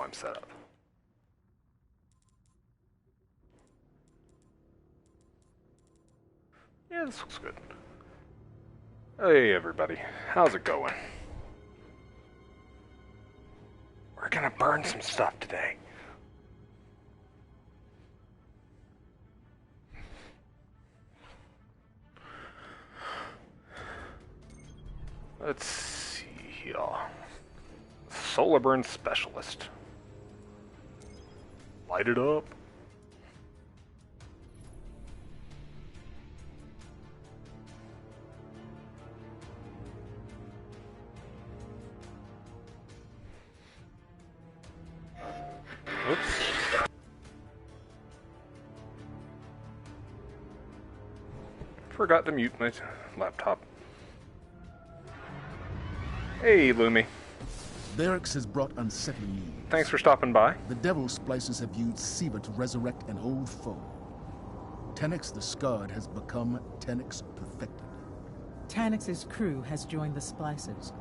I'm set up. Yeah, this looks good. Hey everybody, how's it going? We're gonna burn some stuff today. Let's see here. Solar burn specialist. Light it up. Oops. Forgot to mute my laptop. Hey, Lumi. Barracks has brought unsettling news. Thanks for stopping by. The Devil Splicers have used Siva to resurrect an old foe. Tenix the Scarred has become Tenix Perfected. Tanix's crew has joined the Splicers.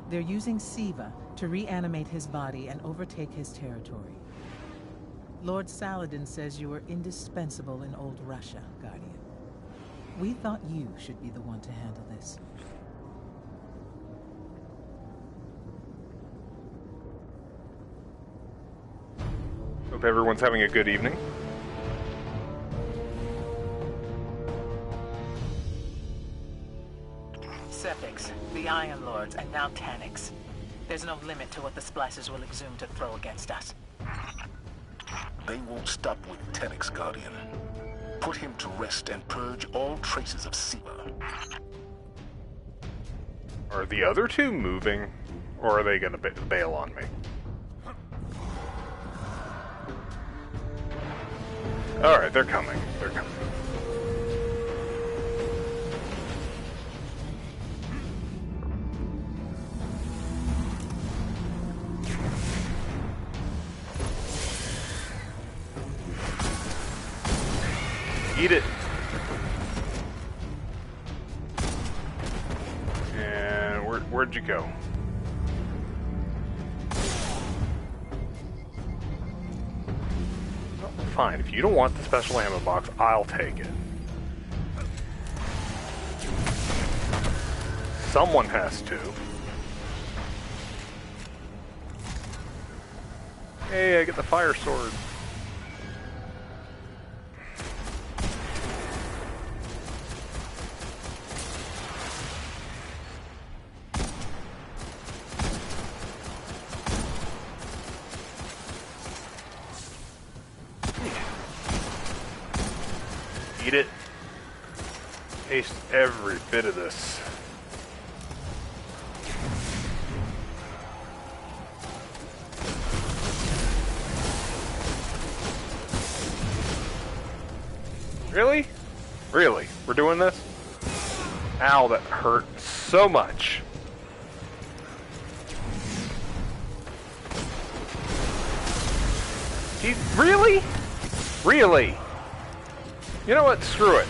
They're using Siva to reanimate his body and overtake his territory. Lord Saladin says you are indispensable in old Russia, Guardian. We thought you should be the one to handle this. Hope everyone's having a good evening. Sepix, the Iron Lords, and now Tanix. There's no limit to what the Splicers will exhume to throw against us. They won't stop with Tenix, Guardian. Put him to rest and purge all traces of Siva. Are the other two moving, or are they gonna bail on me? Alright, they're coming. They're coming. Eat it. And where'd you go? Well, fine, if you don't want the special ammo box, I'll take it. Someone has to. Hey, I get the fire sword. Eat it. Taste every bit of this. Really? Really? We're doing this? Ow, that hurt so much. Really? Really? You know what? Screw it.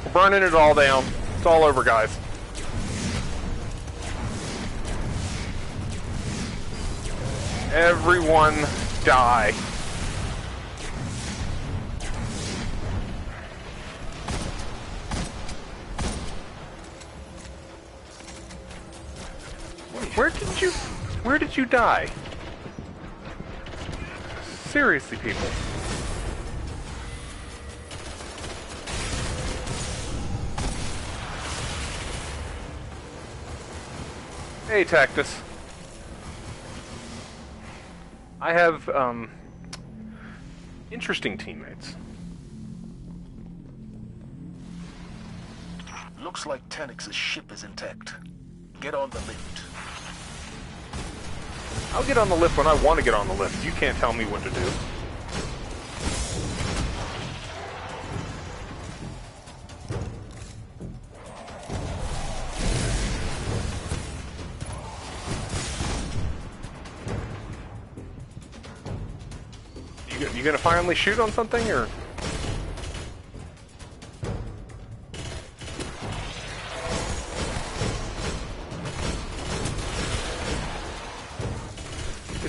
We're burning it all down. It's all over, guys. Everyone die. Where did you die? Seriously, people. Hey, Tactus. I have, interesting teammates. Looks like Tenix's ship is intact. Get on the lift. I'll get on the lift when I want to get on the lift. You can't tell me what to do. You gonna finally shoot on something, or?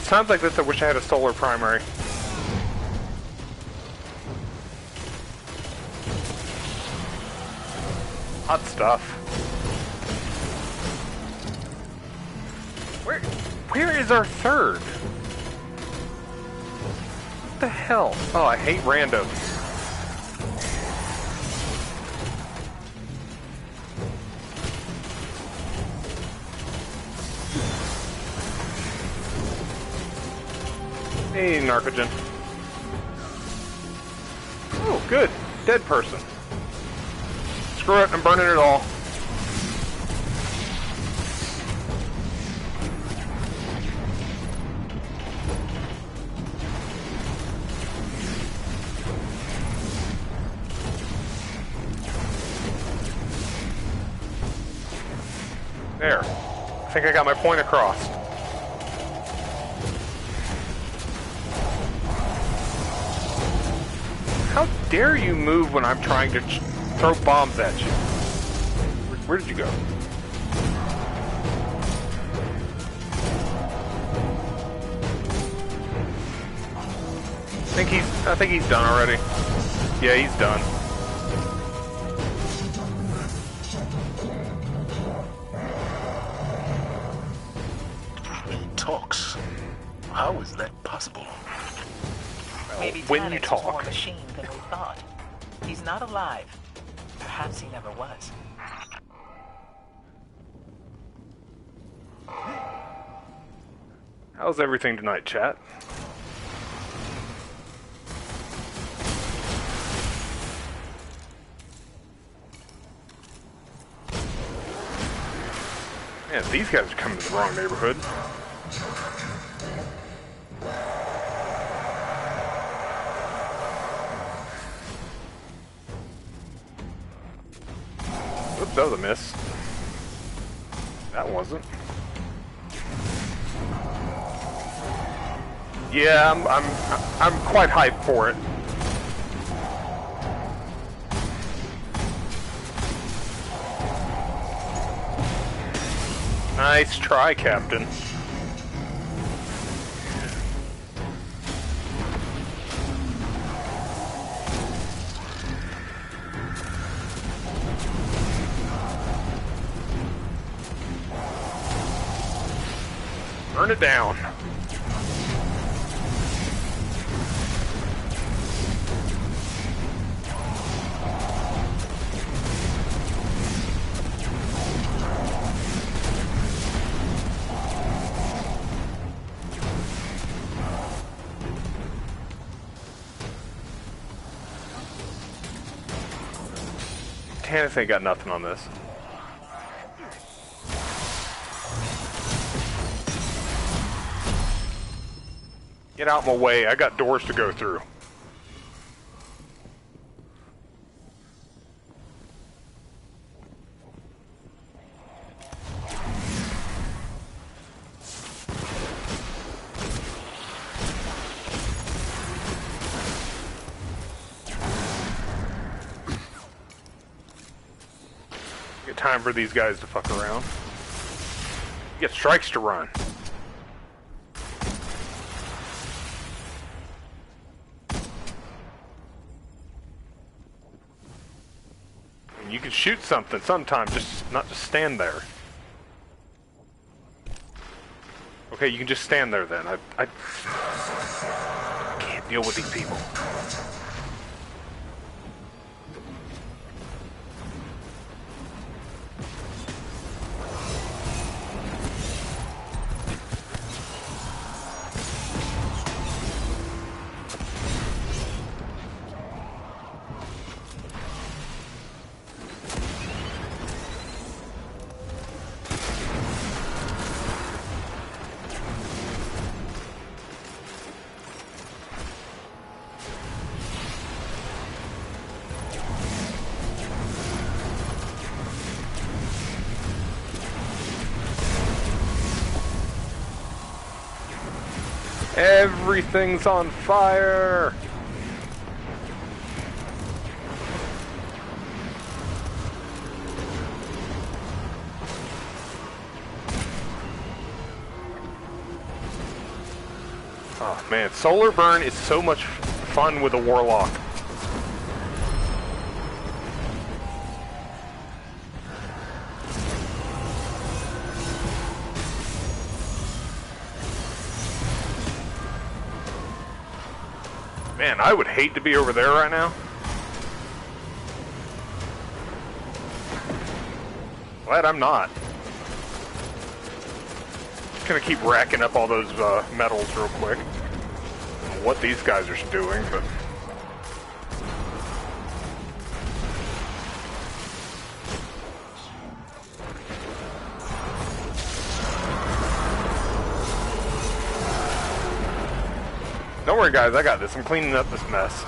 It's times like this I wish I had a solar primary. Hot stuff. Where is our third? What the hell? Oh, I hate randos. Hey, Narcogen. Oh, good. Dead person. Screw it, I'm burning it all. There. I think I got my point across. How dare you move when I'm trying to throw bombs at you? Where did you go? I think he's done already. Yeah, he's done. He talks. How is that possible? Maybe when you Tanix is talk. more machine than we thought. He's not alive. Perhaps he never was. How's everything tonight, chat? Man, these guys are coming to the wrong neighborhood. Oops, that was a miss. That wasn't. Yeah, I'm quite hyped for it. Nice try, Captain. Burn it down. Tannis ain't got nothing on this. Get out of my way, I got doors to go through. Get time for these guys to fuck around. Get strikes to run. You can shoot something sometimes, just not just stand there. Okay, you can just stand there then. I can't deal with these people. Everything's on fire! Oh man, Solar Burn is so much fun with a Warlock. Man, I would hate to be over there right now. Glad I'm not. Just gonna keep racking up all those metals real quick. I don't know what these guys are doing, but... Don't worry guys, I got this. I'm cleaning up this mess.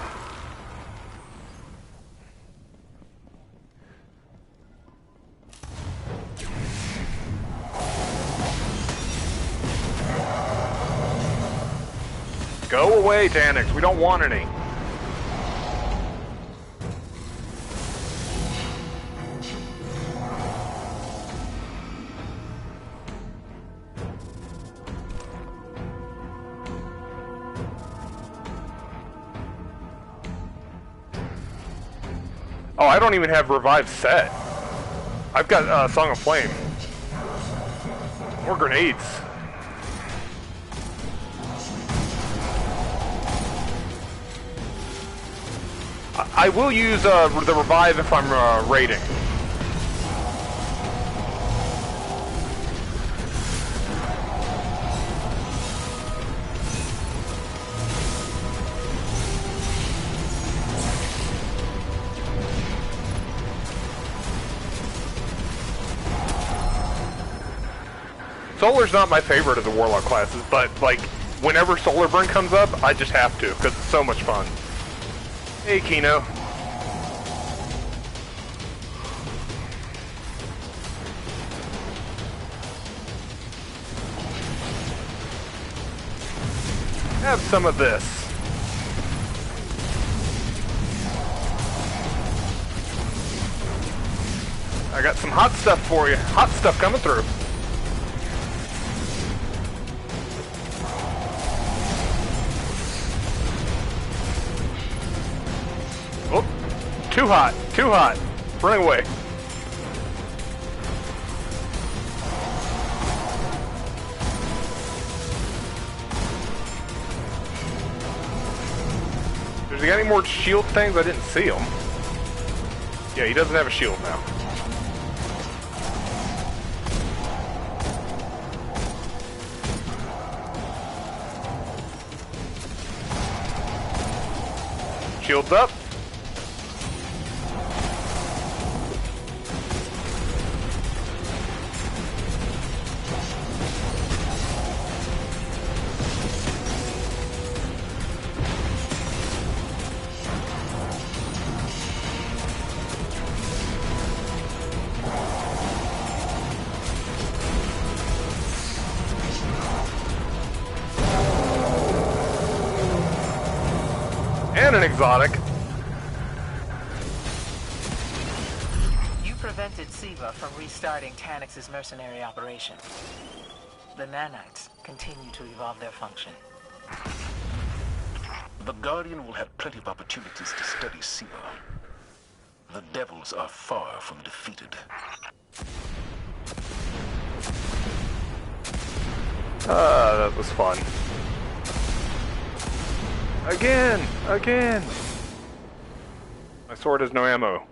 Go away, Taniks. We don't want any. Oh, I don't even have Revive set. I've got Song of Flame. More grenades. I will use the Revive if I'm raiding. Solar's not my favorite of the Warlock classes, but like whenever Solar Burn comes up, I just have to because it's so much fun. Hey, Kino. Have some of this. I got some hot stuff for you. Hot stuff coming through. Oh, too hot, too hot. Run away. Does he got any more shield things? I didn't see him. Yeah, he doesn't have a shield now. Shields up. And an exotic. You prevented Siva from restarting Taniks' mercenary operation. The nanites continue to evolve their function. The Guardian will have plenty of opportunities to study Siva. The Devils are far from defeated. That was fun. Again! Again! My sword has no ammo.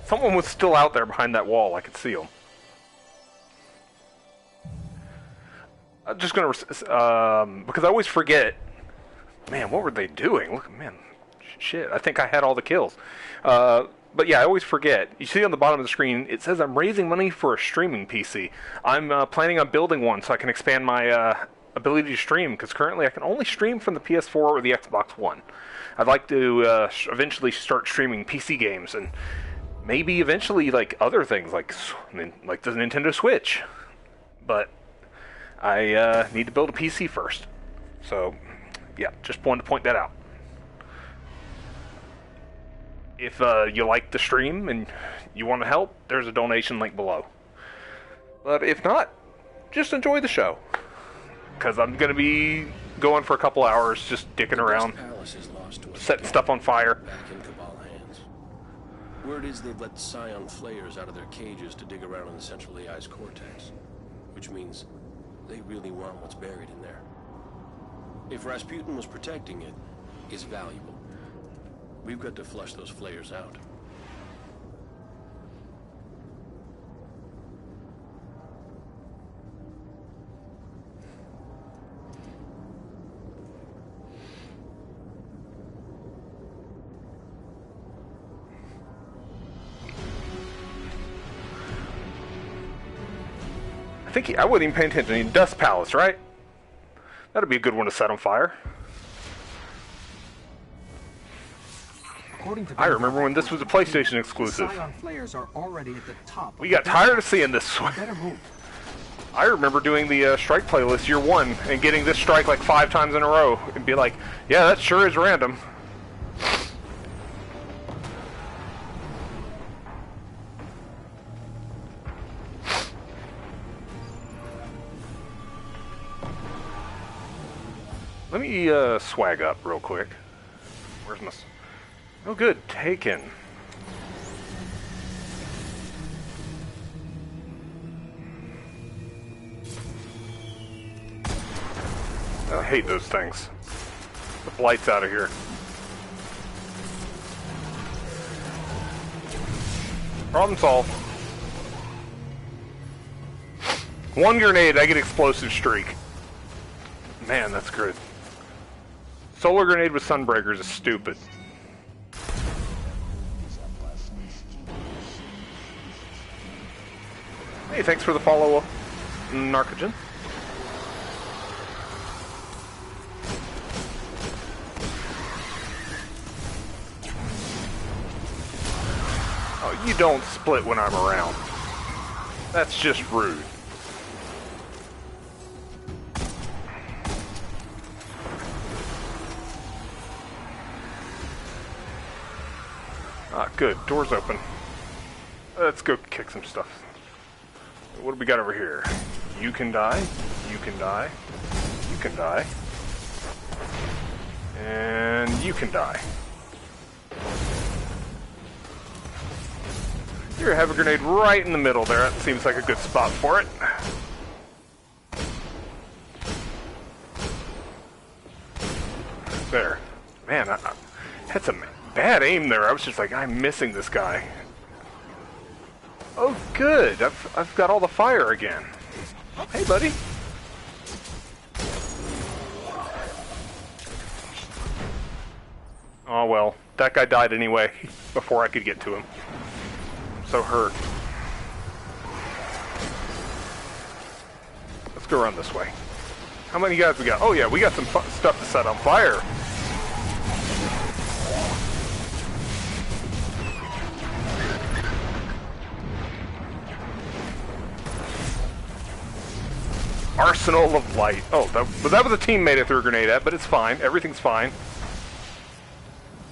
Someone was still out there behind that wall. I could see him. I'm just gonna... because I always forget... Man, what were they doing? Look, man. Shit, I think I had all the kills. But yeah, I always forget. You see on the bottom of the screen, it says I'm raising money for a streaming PC. I'm planning on building one so I can expand my... ability to stream, because currently I can only stream from the PS4 or the Xbox One. I'd like to eventually start streaming PC games and maybe eventually like other things like the Nintendo Switch. But I need to build a PC first. So yeah, just wanted to point that out. If you like the stream and you want to help, there's a donation link below. But if not, just enjoy the show. because I'm going to be going for a couple hours just dicking around, Palace is lost to us setting again, stuff on fire. back in Cabal hands. Word is they've let Scion flayers out of their cages to dig around in the central AI's cortex, which means they really want what's buried in there. If Rasputin was protecting it, it's valuable. We've got to flush those flayers out. I wasn't even paying attention. Dust Palace, right? That'd be a good one to set on fire. I remember when this was a PlayStation exclusive. Scion flares are already at the top. We got tired of seeing this one. Better move. I remember doing the strike playlist year one and getting this strike like 5 times in a row and be like, yeah, that sure is random. Let me swag up real quick. Where's my... Oh good, taken. I hate those things. The lights out of here. Problem solved. 1 grenade, I get explosive streak. Man, that's good. Solar grenade with sunbreakers is stupid. Hey, thanks for the follow-up, Narcogen. Oh, you don't split when I'm around. That's just rude. Ah, good. Door's open. Let's go kick some stuff. What do we got over here? You can die. You can die. You can die. And you can die. Here, have a grenade right in the middle there. That seems like a good spot for it. There. Man, I had some bad aim there. I was just like, I'm missing this guy. Oh, good. I've got all the fire again. Hey, buddy. Oh, well. That guy died anyway before I could get to him. I'm so hurt. Let's go around this way. How many guys we got? Oh, yeah, we got some stuff to set on fire. Arsenal of Light. Oh, that was a teammate I threw a grenade at, but it's fine. Everything's fine.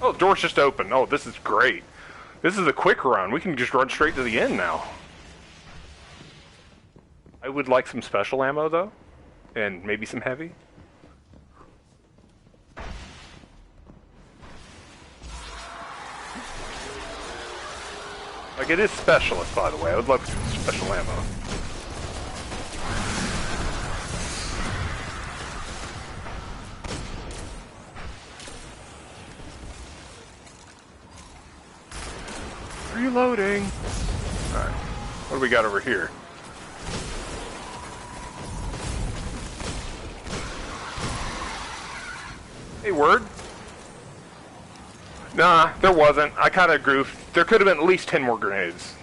Oh, the door's just open. Oh, this is great. This is a quick run. We can just run straight to the end now. I would like some special ammo, though. And maybe some heavy. Like, it is specialist, by the way. I would love some special ammo. Reloading. Alright. What do we got over here? Hey, word? Nah, there wasn't. I kind of goofed. There could have been at least 10 more grenades.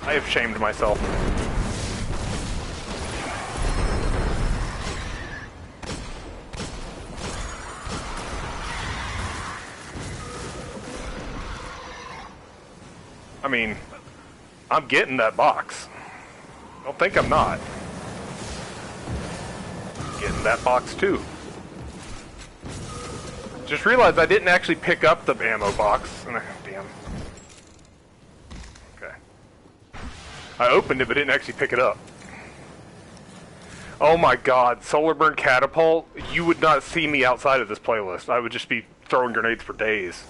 I have shamed myself. I mean, I'm getting that box. Don't think I'm not. Getting that box too. Just realized I didn't actually pick up the ammo box. Damn. Okay. I opened it but didn't actually pick it up. Oh my god, Solar Burn Catapult, you would not see me outside of this playlist. I would just be throwing grenades for days.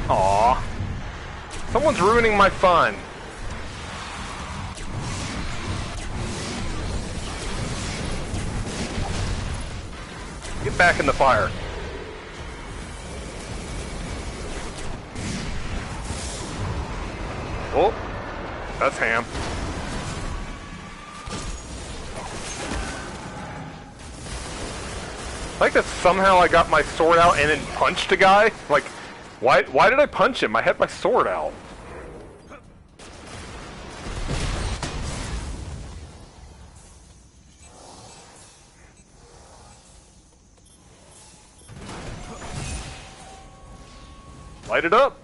Aww. Someone's ruining my fun. Get back in the fire. Oh, that's ham. I like that somehow I got my sword out and then punched a guy. Like, why did I punch him? I had my sword out. Light it up.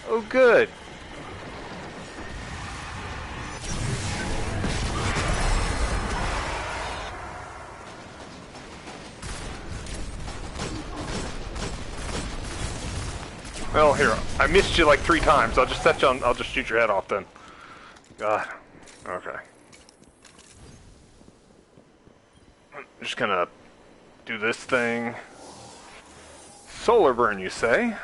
Oh, good. Well, here, I missed you like 3 times. I'll just set you on, I'll just shoot your head off then. God. Okay. I'm just gonna do this thing. Solar burn, you say?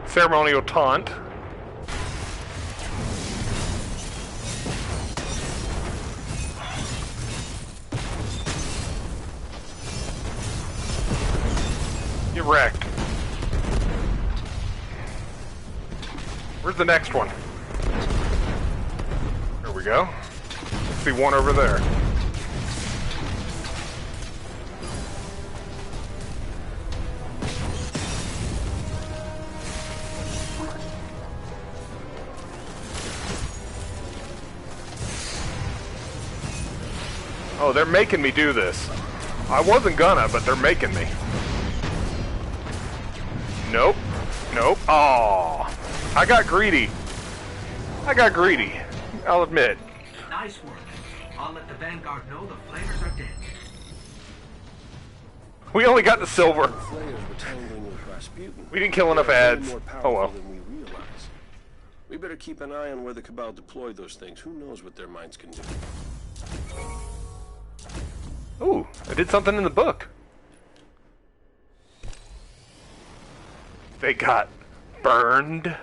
Ceremonial taunt. Get wrecked. Where's the next one? There we go. See one over there. Oh, they're making me do this. I wasn't gonna, but they're making me. Nope. Nope. Aww. I got greedy. I got greedy. I'll admit. Nice work. I'll let the Vanguard know the flamers are dead. We only got the silver. Flayers were tangling with Rasputin. We didn't kill enough They're ads. more Oh powerful well. than we realize. We better keep an eye on where the Cabal deployed those things. Who knows what their minds can do? Ooh, I did something in the book. They got burned.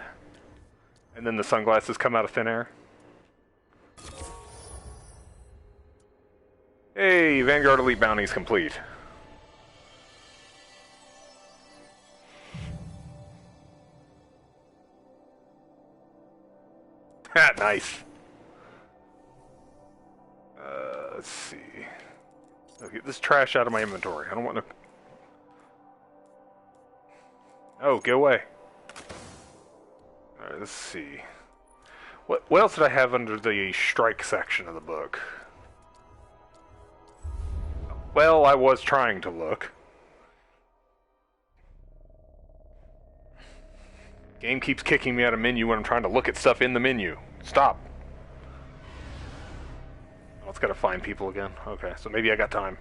And then the sunglasses come out of thin air. Hey, Vanguard Elite Bounty's complete. Ha, nice. Let's see. I'll get this trash out of my inventory. I don't want to... Oh, go away. Alright, let's see. What else did I have under the strike section of the book? Well, I was trying to look. Game keeps kicking me out of menu when I'm trying to look at stuff in the menu. Stop. Oh, it's gotta find people again. Okay, so maybe I got time.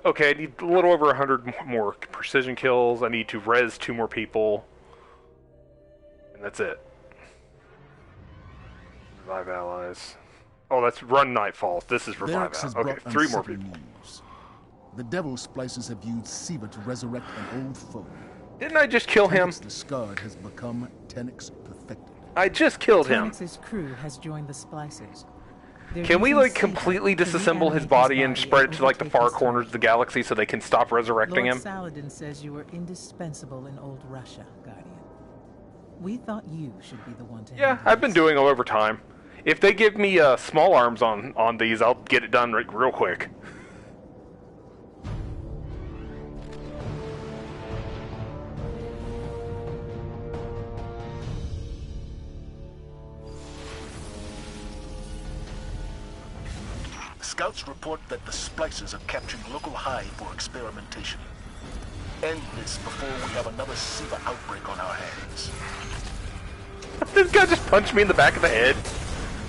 Okay, I need a little over 100 more precision kills. I need to res 2 more people. And that's it. Revive allies. Oh, that's run Nightfall. This is revive Varix has Oh, allies. Okay, brought 3 more unsettling people. news. The Devil Splicers have used Siva to resurrect an old foe. Didn't I just kill him? Tenix the Scarred has become Tenix perfected. I just killed him. Tenix's crew has joined the Splicers. They're Can we, using like, Siva completely to disassemble his reanimate body and spread it to, like, the overtake far his corners of the territory. galaxy so they can stop resurrecting Lord him? Saladin says you were indispensable in old Russia, Guardian. We thought you should be the one to Yeah, handle I've been this. doing it over time. If they give me small arms on these, I'll get it done real quick. Scouts report that the splicers are capturing local hive for experimentation. End this before we have another SIVA outbreak on our hands. This guy just punched me in the back of the head.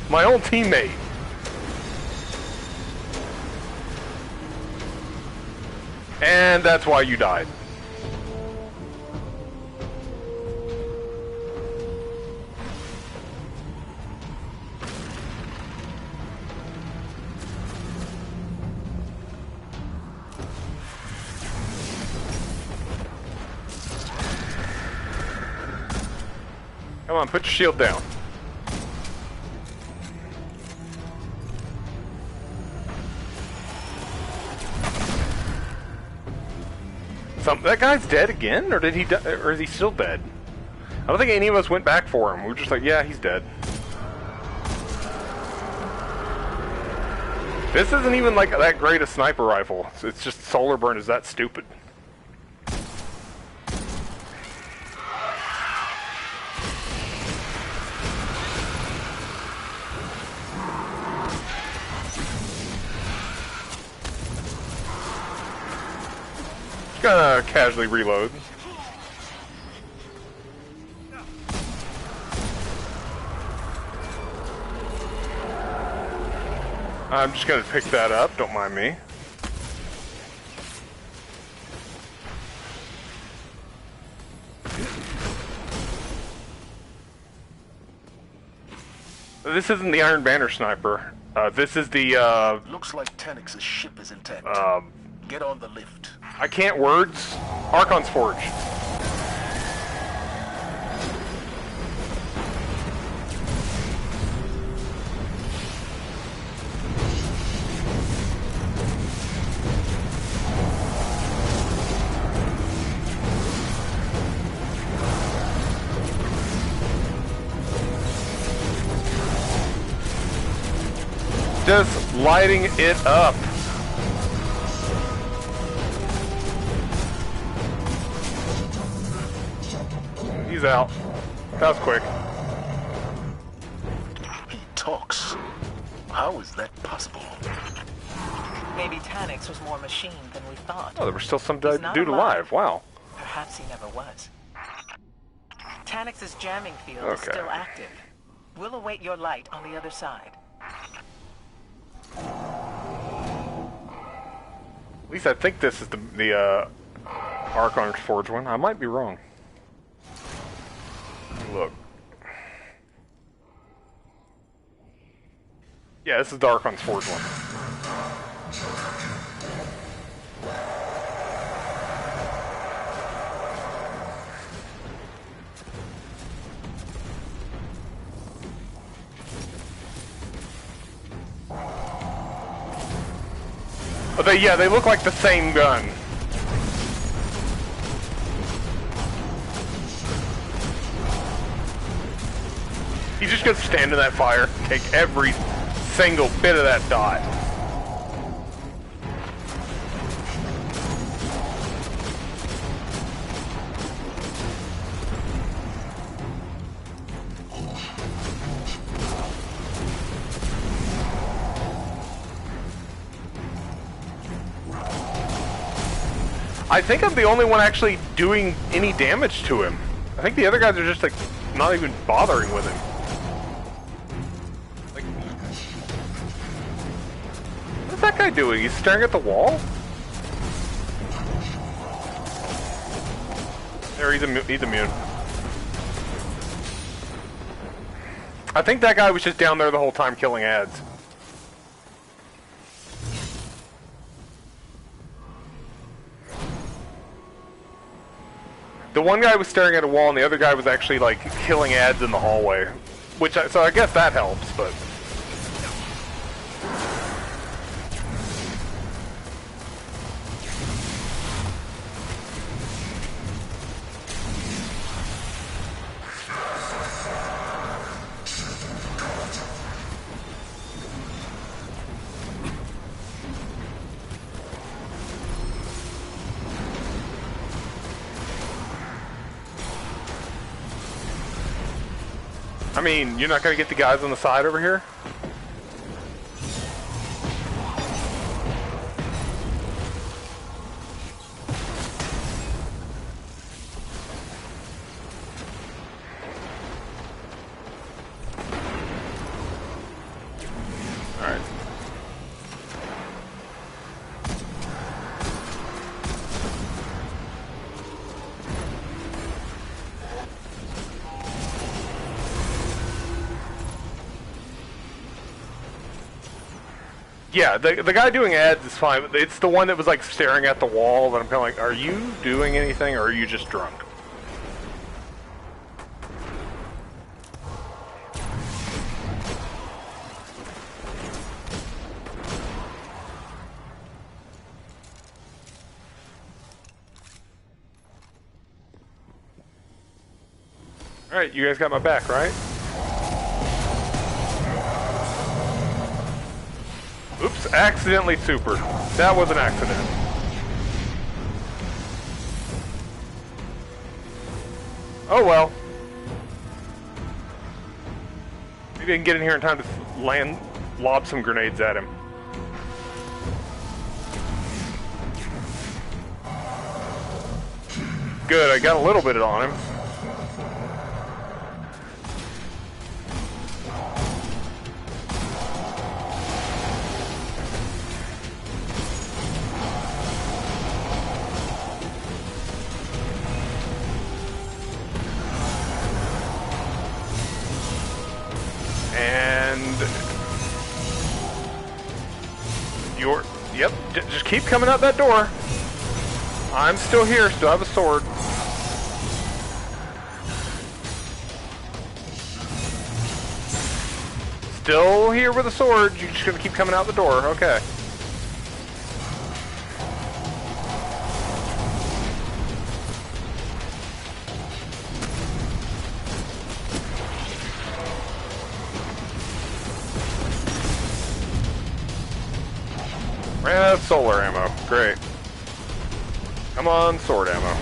My own teammate. And that's why you died. Come on, put your shield down. That guy's dead again, or did he? Or is he still dead? I don't think any of us went back for him. We were just like, yeah, he's dead. This isn't even like that great a sniper rifle. It's just solar burn is that stupid. Gonna casually reload. I'm just gonna pick that up, don't mind me. This isn't the Iron Banner sniper. This is the, Looks like Taniks's ship is intact. Get on the lift. I can't words. Archon's Forge. Just lighting it up. He's out. That was quick. He talks. How is that possible? Maybe Taniks was more machine than we thought. Oh, there was still some He's not dude alive. Wow. Perhaps he never was. Taniks's jamming field is Okay. still active. We'll await your light on the other side. At least I think this is the Archon's Forge one. I might be wrong. Look. Yeah, this is the Archon's Forge one. But they look like the same gun. He's just gonna stand in that fire, take every single bit of that dot. I think I'm the only one actually doing any damage to him. I think the other guys are just like not even bothering with him. Like, what's that guy doing? He's staring at the wall? There, he's immune. I think that guy was just down there the whole time killing ads. The one guy was staring at a wall, and the other guy was actually like killing ads in the hallway, so I guess that helps. But I mean, you're not gonna get the guys on the side over here? Yeah, the guy doing ads is fine. But it's the one that was like staring at the wall that I'm kind of like, are you doing anything or are you just drunk? Alright, you guys got my back, right? Oops, accidentally supered. That was an accident. Oh well. Maybe I can get in here in time to lob some grenades at him. Good, I got a little bit on him. Yep, just keep coming out that door. I'm still here, still have a sword. Still here with a sword, you're just gonna keep coming out the door, okay. Ran out of solar ammo. Great. Come on, sword ammo.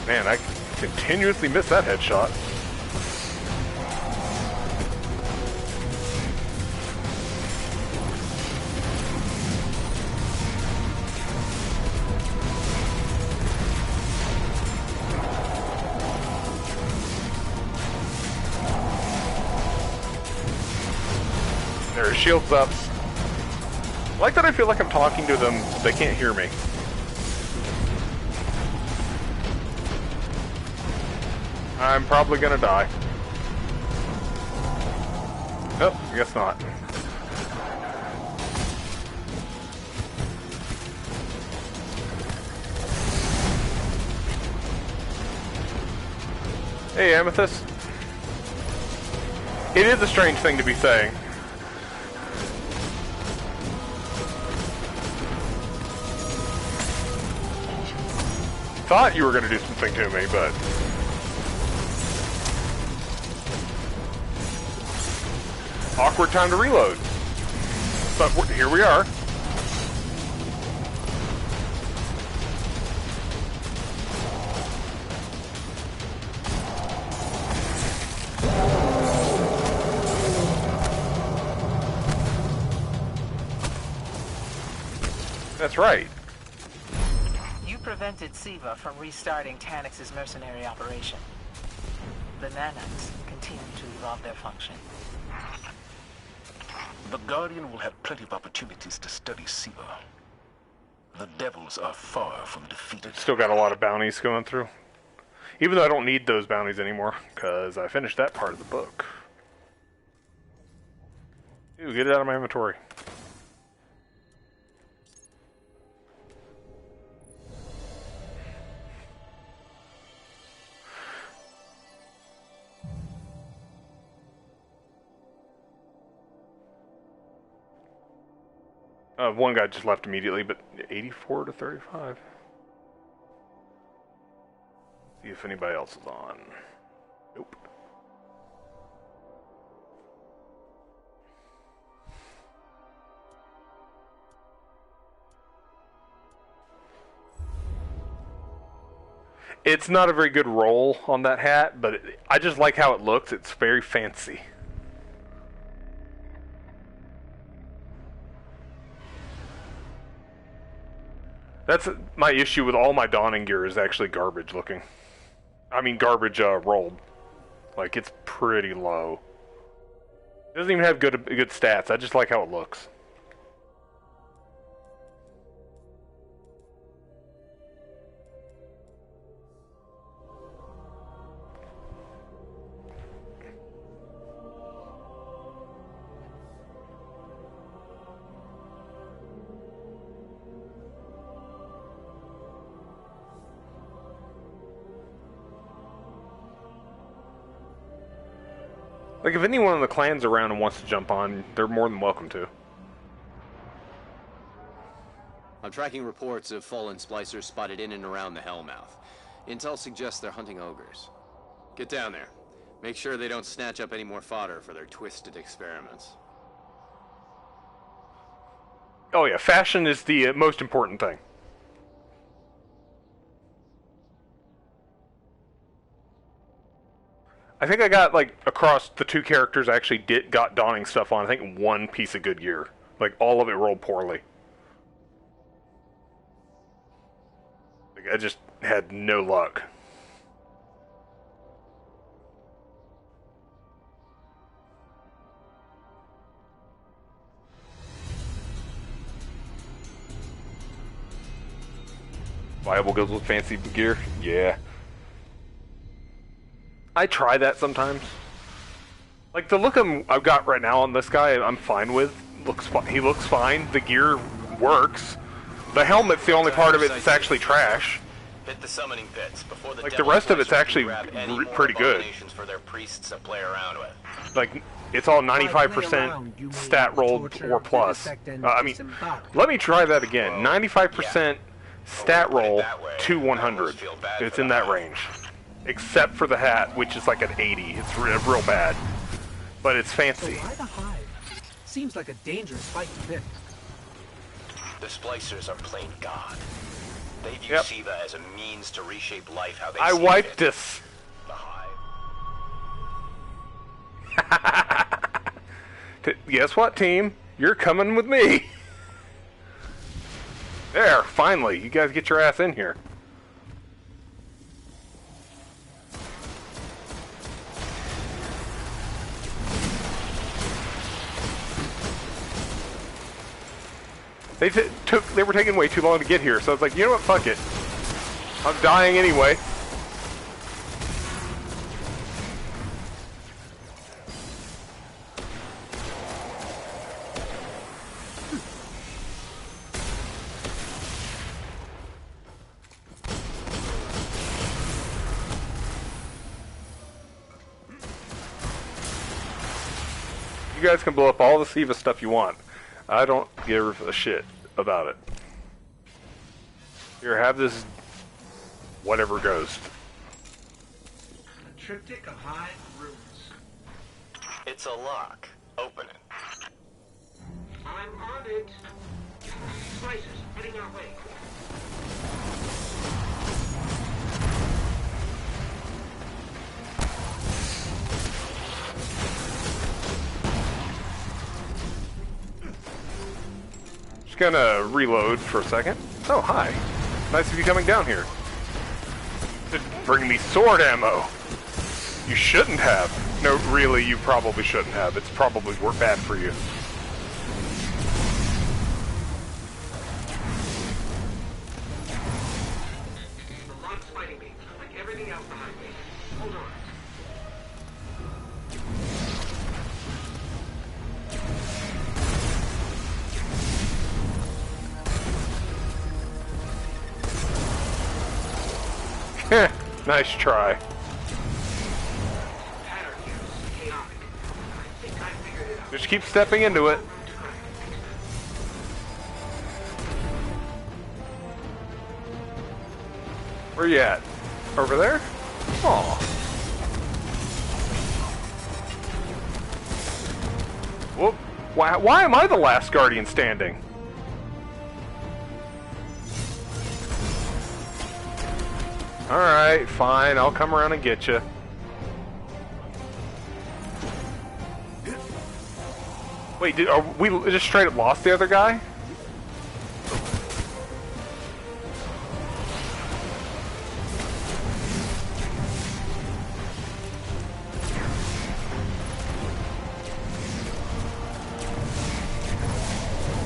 Man, I continuously miss that headshot. There, shield's up. I like that I feel like I'm talking to them, they can't hear me. I'm probably gonna die. Oh, I guess not. Hey, Amethyst. It is a strange thing to be saying. Thought you were gonna do something to me, but... awkward time to reload. But here we are. That's right. You prevented Siva from restarting Taniks's mercenary operation. The nanites continue to evolve their function. The Guardian will have plenty of opportunities to study Siva. The Devils are far from defeated. Still got a lot of bounties going through. Even though I don't need those bounties anymore, because I finished that part of the book. Ooh, get it out of my inventory. One guy just left immediately, but 84 to 35. See if anybody else is on. Nope. It's not a very good roll on that hat, but I just like how it looks. It's very fancy. That's my issue with all my donning gear is actually garbage looking. I mean garbage rolled. Like it's pretty low. It doesn't even have good stats. I just like how it looks. Like, if anyone in the clan's around and wants to jump on, they're more than welcome to. I'm tracking reports of fallen splicers spotted in and around the Hellmouth. Intel suggests they're hunting ogres. Get down there. Make sure they don't snatch up any more fodder for their twisted experiments. Oh yeah, fashion is the most important thing. I think I got, like, across the two characters I actually got donning stuff on, I think one piece of good gear. Like, all of it rolled poorly. Like, I just had no luck. Viable goes with fancy gear? Yeah. I try that sometimes. Like, the look I've got right now on this guy, I'm fine with. He looks fine. The gear works. The helmet's the only part of it that's actually trash. Hit the summoning pits before Like, the rest of it's actually pretty good. For their priests to play around with. Like, it's all 95% stat rolled or plus. I mean, let me try that again. 95% stat roll to 100. It's in that range. Except for the hat, which is like an 80. It's real bad. But it's fancy. Why the hive? Seems like a dangerous fight to pick. The Splicers are playing God. They view Siva as a means to reshape life how they see I wiped it. this. The hive. Guess what, team? You're coming with me. There, finally. You guys get your ass in here. They were taking way too long to get here, so I was like, you know what, fuck it. I'm dying anyway. You guys can blow up all the Siva stuff you want. I don't give a shit about it. Here, have this whatever ghost. A triptych of hive runes. It's a lock. Open it. I'm on it. Slicers, heading our way. Just gonna reload for a second. Oh, hi. Nice of you coming down here. Bring me sword ammo. You shouldn't have. No, really, you probably shouldn't have. It's probably bad for you. The lock's fighting me, like everything else behind me. Hold on. Nice try. Pattern here is chaotic. I think I figured it out. Just keep stepping into it. Where you at? Over there? Aw. Whoop. Why am I the last Guardian standing? Alright, fine. I'll come around and get you. Wait, are we just straight up lost the other guy?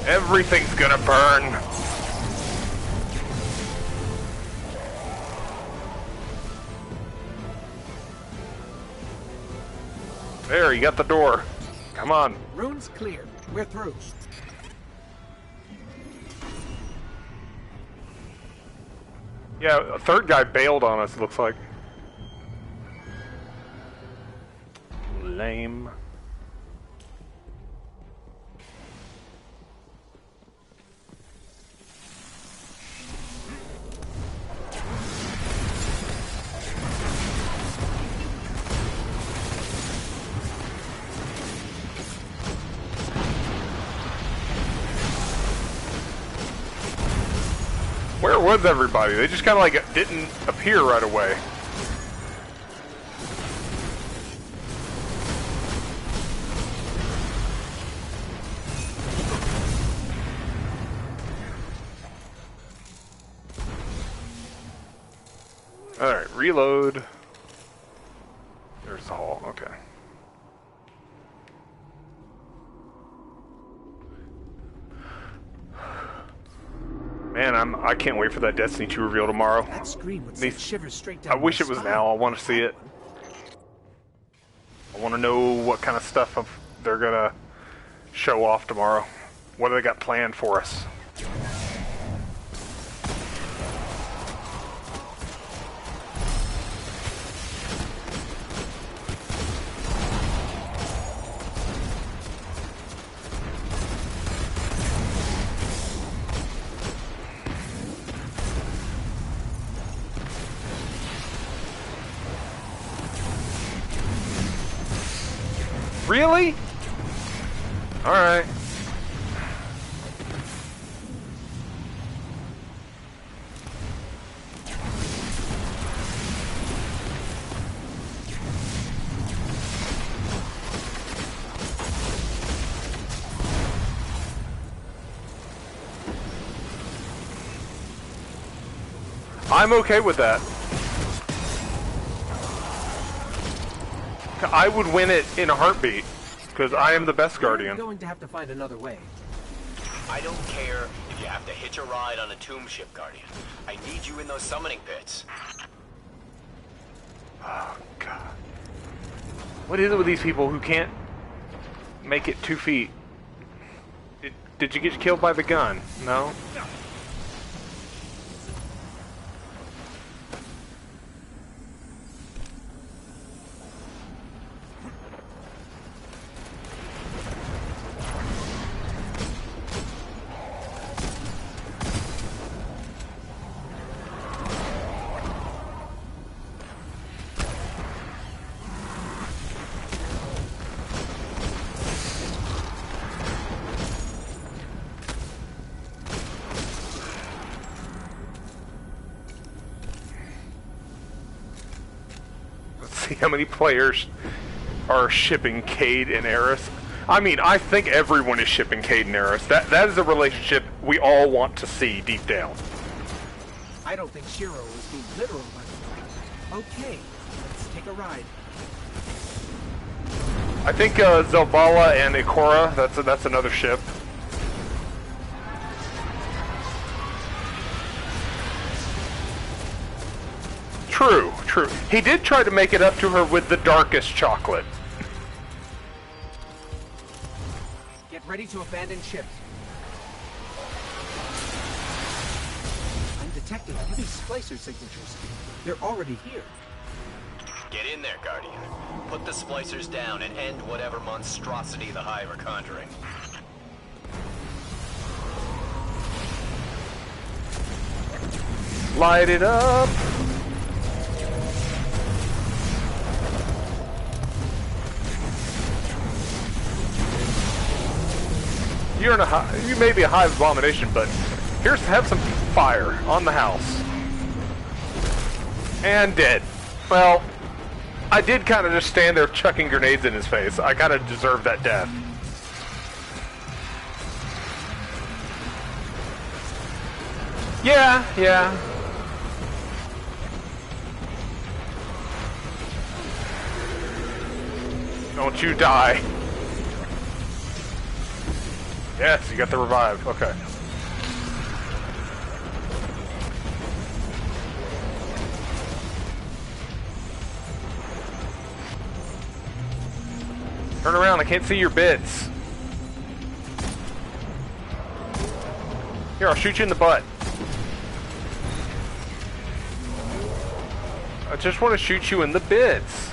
Everything's gonna burn. There, you got the door. Come on. Runes clear. We're through. Yeah, a third guy bailed on us, looks like. Lame. Where was everybody? They just kind of like didn't appear right away. Alright, reload. There's the hall, okay. Man, I can't wait for that Destiny 2 reveal tomorrow. That screen would send shivers straight down I wish my it was spine. now. I want to see it. I want to know what kind of stuff they're gonna show off tomorrow. What do they got planned for us? Really? Alright. I'm okay with that. I would win it in a heartbeat, because I am the best Guardian. We're going to have to find another way. I don't care if you have to hitch a ride on a tomb ship, Guardian. I need you in those summoning pits. Oh, God. What is it with these people who can't make it 2 feet? Did you get killed by the gun? No? See how many players are shipping Cade and Eris. I mean, I think everyone is shipping Cade and Eris. That is a relationship we all want to see deep down. I don't think Shiro was being literal, but okay, let's take a ride. I think Zavala and Ikora, that's another ship. True, true. He did try to make it up to her with the darkest chocolate. Get ready to abandon ships. I'm detecting heavy splicer signatures. They're already here. Get in there, Guardian. Put the splicers down and end whatever monstrosity the Hive are conjuring. Light it up. You're in you may be a Hive abomination, but have some fire on the house. And dead. Well, I did kind of just stand there chucking grenades in his face. I kind of deserved that death. Yeah, yeah. Don't you die. Yes, you got the revive. Okay. Turn around, I can't see your bits. Here, I'll shoot you in the butt. I just want to shoot you in the bits.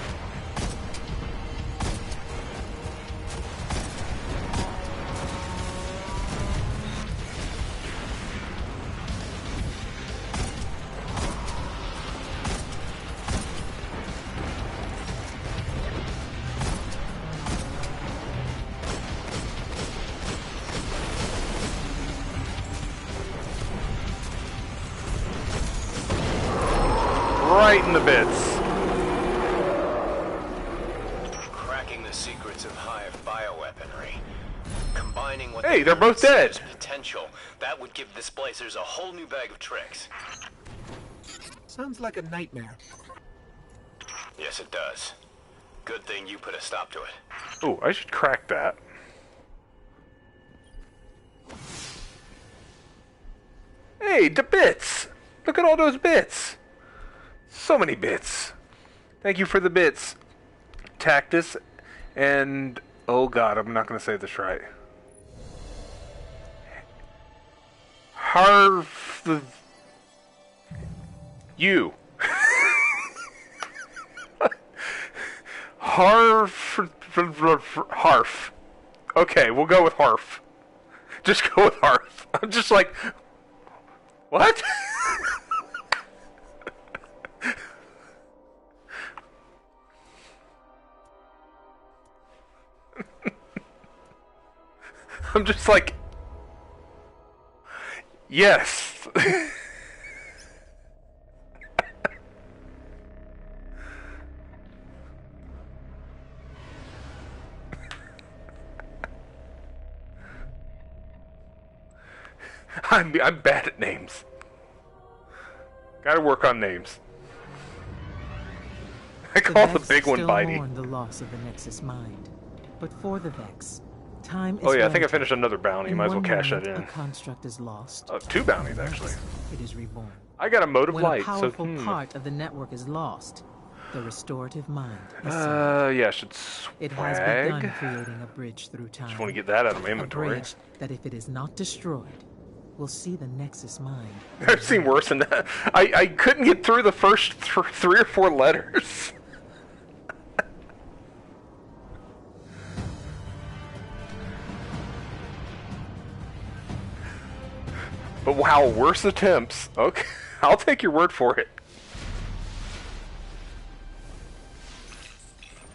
right in the bits. Cracking the secrets of Hive bioweaponry. Combining what Hey, they're both dead. Potential, that would give the Splicers a whole new bag of tricks. Sounds like a nightmare. Yes, it does. Good thing you put a stop to it. Oh, I should crack that. Hey, the bits! Look at all those bits! So many bits. Thank you for the bits, Tactus, and... oh god, I'm not going to say this right. Harf... You. Harf. Okay, we'll go with Harf. Just go with Harf. I'm just like... what? I'm just like... yes. I'm bad at names. Gotta work on names. I call the big one Bitey. Mourn the loss of the Nexus Mind, but for the Vex, time is Oh yeah, I think I relative. finished another bounty. In Might as well one cash that moment, in. A construct is lost. Oh, 2 bounties actually. It is reborn. I got a mode of When light, a powerful so part of the network is lost, the restorative mind is yeah, I should it has begun swag. creating a bridge through time. Just want to get that out of my a inventory. bridge that, if it is not destroyed, will see the Nexus Mind. I've seen worse than that. I couldn't get through the first 3 or 4 letters. But wow, worse attempts. Okay, I'll take your word for it.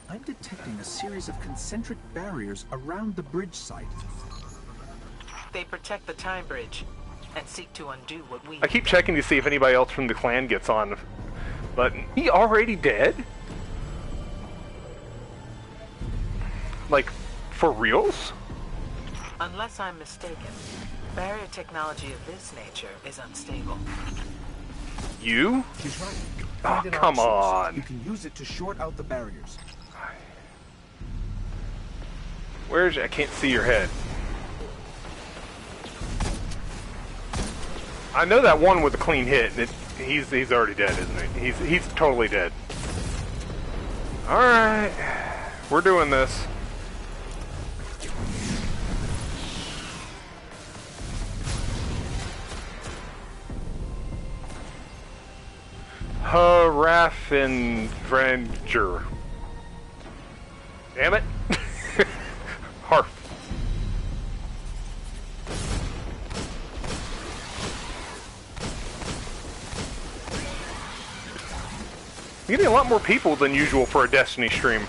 I'm detecting a series of concentric barriers around the bridge site. They protect the time bridge and seek to undo what we... I keep checking to see if anybody else from the clan gets on, but he already dead? Like, for reals? Unless I'm mistaken, barrier technology of this nature is unstable. You? She's right. Oh, Find an come option. You on. can use it to short out the barriers. Where's... I can't see your head. I know that one with a clean hit. He's already dead, isn't he? He's totally dead. Alright. We're doing this. Haraffendranger. Damn it. Harf. You're getting a lot more people than usual for a Destiny stream.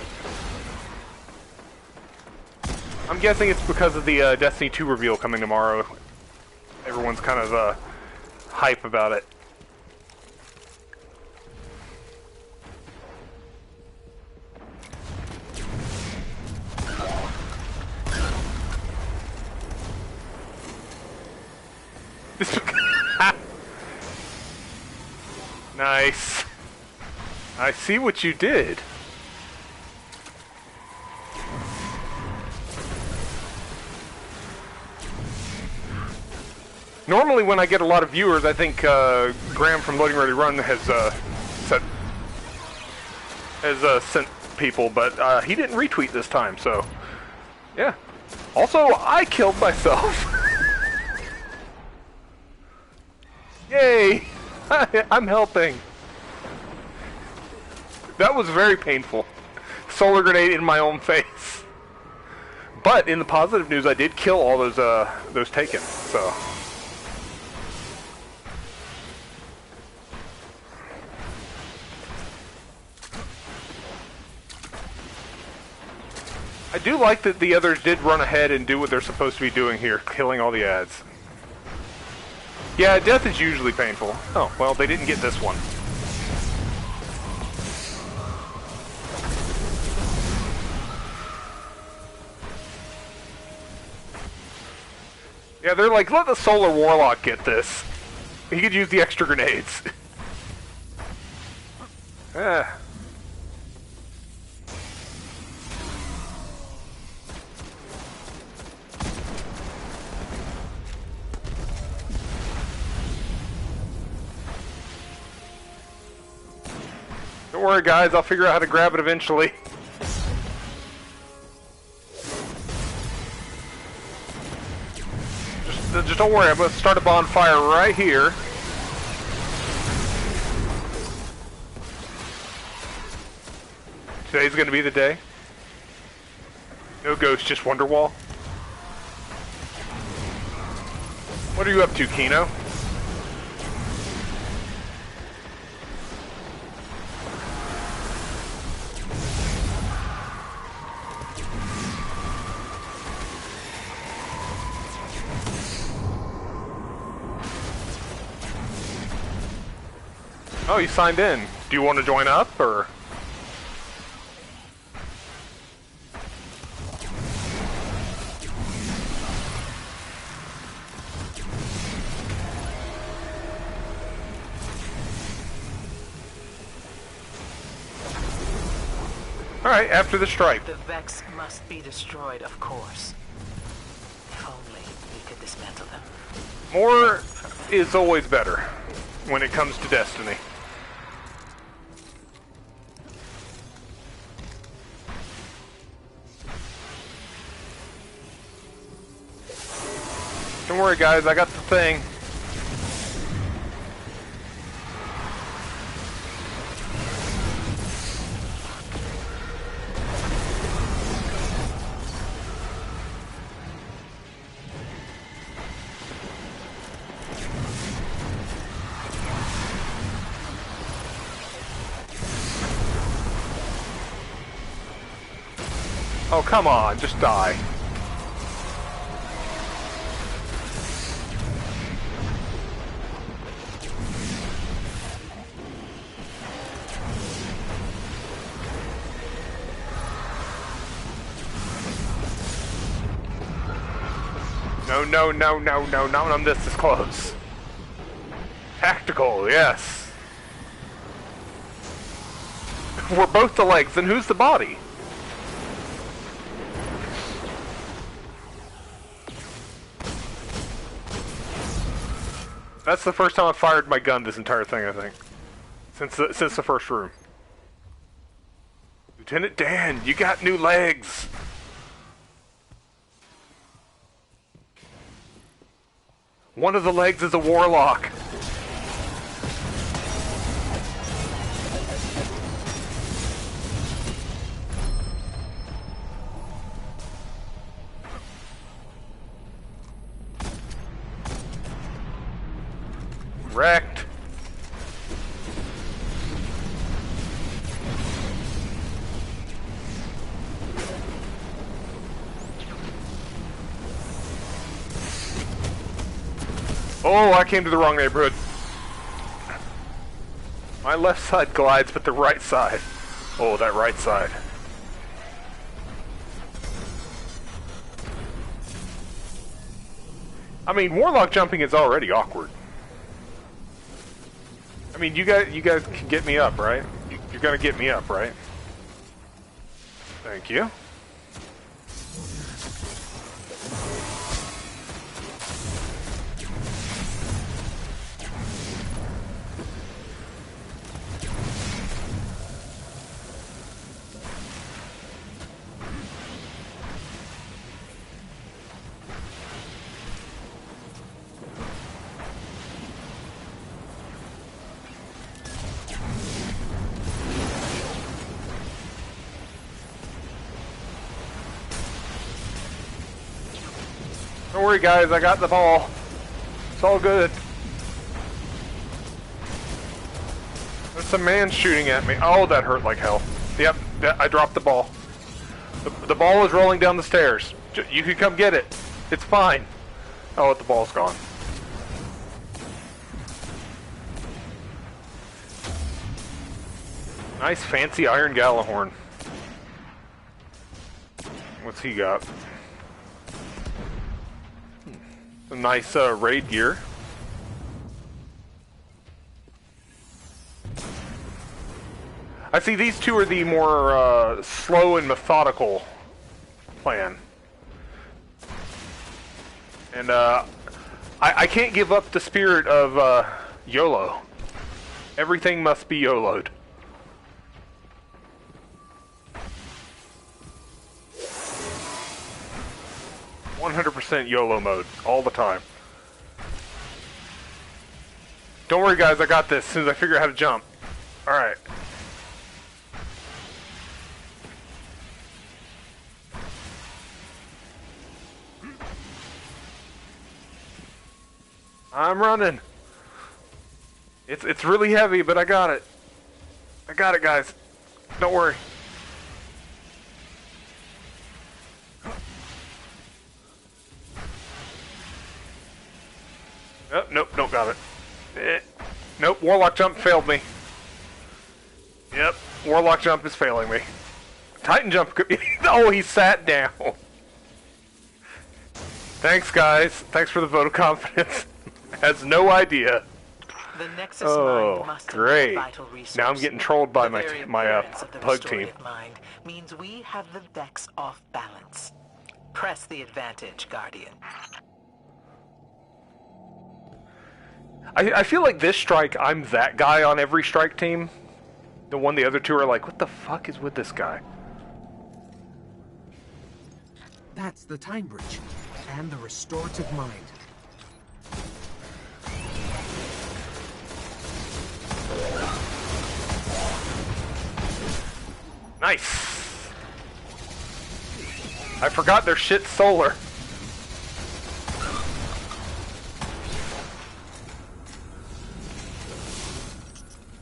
I'm guessing it's because of the Destiny 2 reveal coming tomorrow. Everyone's kind of hype about it. Nice. I see what you did. Normally when I get a lot of viewers, I think Graham from Loading Ready Run has sent people, but he didn't retweet this time, so yeah. Also, I killed myself. Yay! I'm helping. That was very painful. Solar grenade in my own face. But in the positive news, I did kill all those taken. So. I do like that the others did run ahead and do what they're supposed to be doing here, killing all the ads. Yeah, death is usually painful. Oh, well, they didn't get this one. Yeah, they're like, let the Solar Warlock get this. He could use the extra grenades. Ah. Don't worry, guys. I'll figure out how to grab it eventually. Just don't worry. I'm going to start a bonfire right here. Today's going to be the day. No ghost, just Wonderwall. What are you up to, Kino? Oh, you signed in. Do you want to join up, or? Alright, after the strike. The Vex must be destroyed, of course. If only we could dismantle them. More is always better when it comes to Destiny. Don't worry, guys, I got the thing. Oh, come on, just die. No, not when I'm this close. Tactical, yes. We're both the legs, then who's the body? That's the first time I've fired my gun this entire thing, I think. Since the first room. Lieutenant Dan, you got new legs! One of the legs is a warlock. Wrecked. Oh, I came to the wrong neighborhood. My left side glides, but the right side. Oh, that right side. I mean, warlock jumping is already awkward. I mean, you guys can get me up, right? You're gonna get me up, right? Thank you. Don't worry, guys, I got the ball. It's all good. There's some man shooting at me. Oh, that hurt like hell. Yep, I dropped the ball. The ball is rolling down the stairs. You can come get it. It's fine. Oh, the ball's gone. Nice fancy Iron Gallahorn. What's he got? Some nice raid gear. I see these two are the more slow and methodical plan. And I can't give up the spirit of YOLO. Everything must be YOLO'd. %100% YOLO mode, all the time. Don't worry guys, I got this as soon as I figure out how to jump. Alright. I'm running. It's really heavy, but I got it. I got it, guys. Don't worry. Oh, nope, don't got it. Nope, Warlock Jump failed me. Yep, Warlock Jump is failing me. Titan Jump could be... Oh, he sat down. Thanks, guys. Thanks for the vote of confidence. Has no idea. The Nexus mind must great. Vital resource. Now I'm getting trolled by my pug team. Mind means we have the Vex off balance. Press the advantage, Guardian. I feel like this strike, I'm that guy on every strike team. The one the other two are like, what the fuck is with this guy? That's the time bridge and the restorative mind. Nice. I forgot their shit's solar.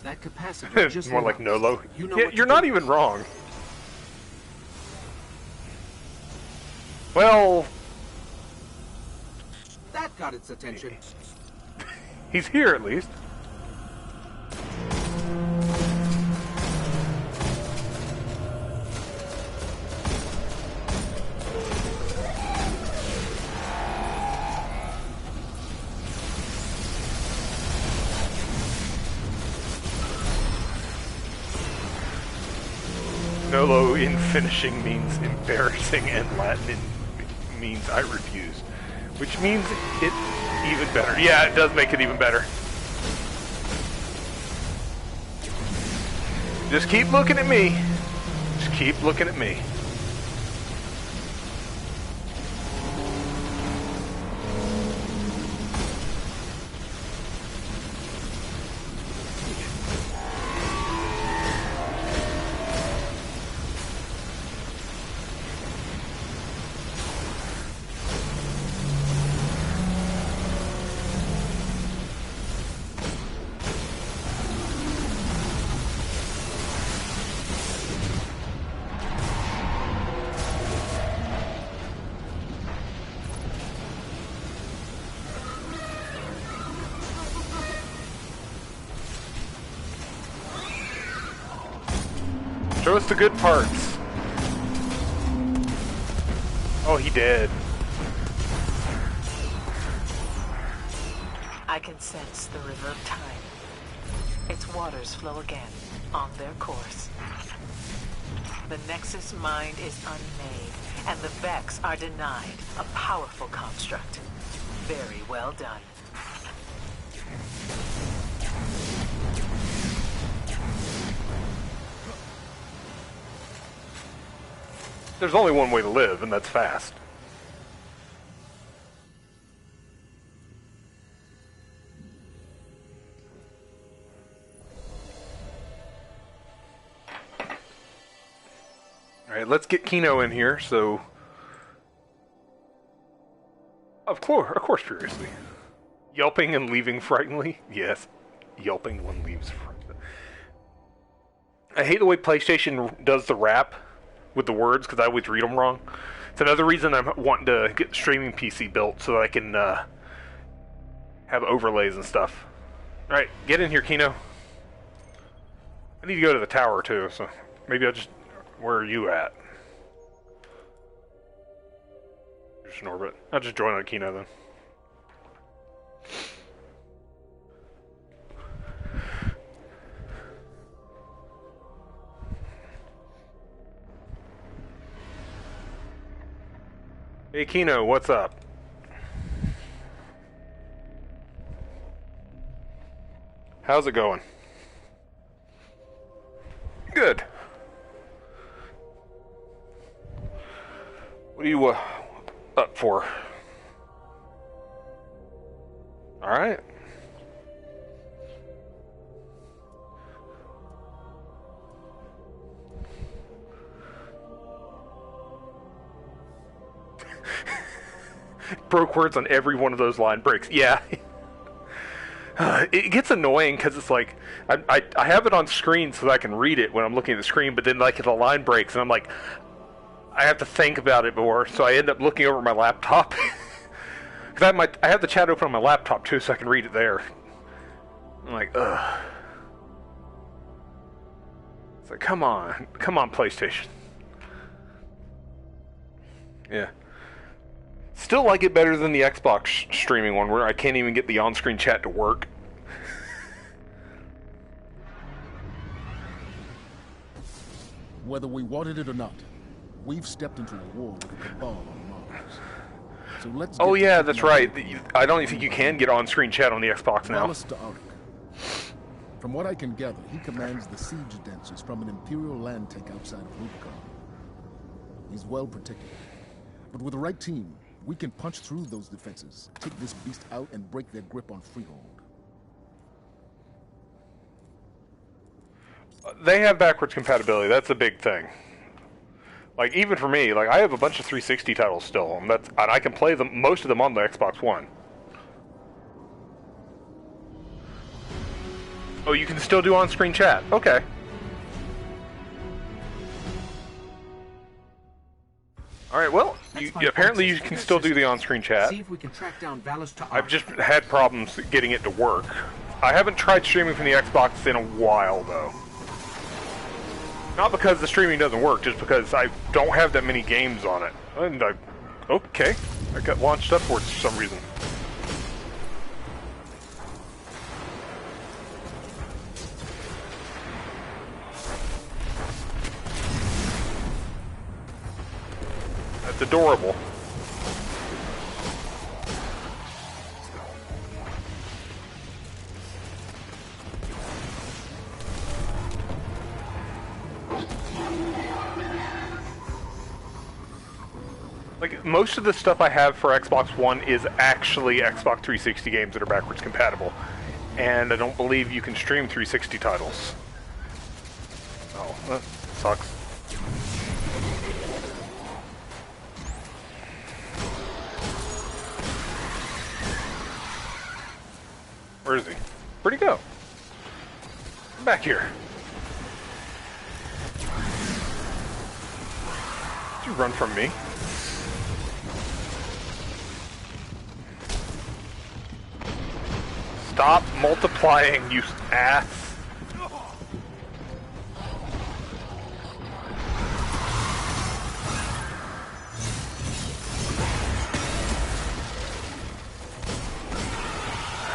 That capacitor just more like Nolo. You know Yeah, you're not even wrong. Well, that got its attention. He's here at least. Nolo in finishing means embarrassing, and Latin means I refuse. Which means it's even better. Yeah, it does make it even better. Just keep looking at me. Just keep looking at me. Show us the good parts. Oh, he did. I can sense the river of time. Its waters flow again, on their course. The Nexus mind is unmade, and the Vex are denied, a powerful construct. Very well done. There's only one way to live, and that's fast. Alright, let's get Kino in here, so... Of course, furiously. Yelping and leaving frighteningly? Yes. Yelping one leaves frighteningly. I hate the way PlayStation does the rap with the words, because I always read them wrong. It's another reason I'm wanting to get the streaming PC built, so that I can have overlays and stuff. Alright, get in here, Kino. I need to go to the tower, too, so maybe I'll just... Where are you at? Just in orbit. I'll just join on Kino, then. Hey Kino, what's up? How's it going? Good. What are you up for? All right. Broke words on every one of those line breaks. Yeah. It gets annoying because it's like I have it on screen so that I can read it when I'm looking at the screen, but then like the line breaks and I'm like, I have to think about it more, so I end up looking over my laptop. Because I have the chat open on my laptop too, so I can read it there. I'm like, ugh. It's like, come on, PlayStation. Yeah. Still like it better than the Xbox streaming one, where I can't even get the on-screen chat to work. Whether we wanted it or not, we've stepped into a war with the Cabal on Mars. So let's Oh yeah, that's right. I don't even think you can get on-screen chat on the Xbox now. Alistair Auric. From what I can gather, he commands the siege dancers from an Imperial land tank outside of Rubicon. He's well protected. But with the right team, we can punch through those defenses, take this beast out, and break their grip on Freehold. They have backwards compatibility. That's a big thing. Like, even for me, like, I have a bunch of 360 titles still, and I can play them, most of them on the Xbox One. Oh, you can still do on-screen chat. Okay. Alright, well, apparently you can still do the on-screen chat. See if we can track down Valis to I've just had problems getting it to work. I haven't tried streaming from the Xbox in a while, though. Not because the streaming doesn't work, just because I don't have that many games on it. And okay, I got launched upwards for some reason. That's adorable. Like, most of the stuff I have for Xbox One is actually Xbox 360 games that are backwards compatible. And I don't believe you can stream 360 titles. Oh, that sucks. Where is he? Where'd he go? I'm back here. Did you run from me? Stop multiplying, you ass.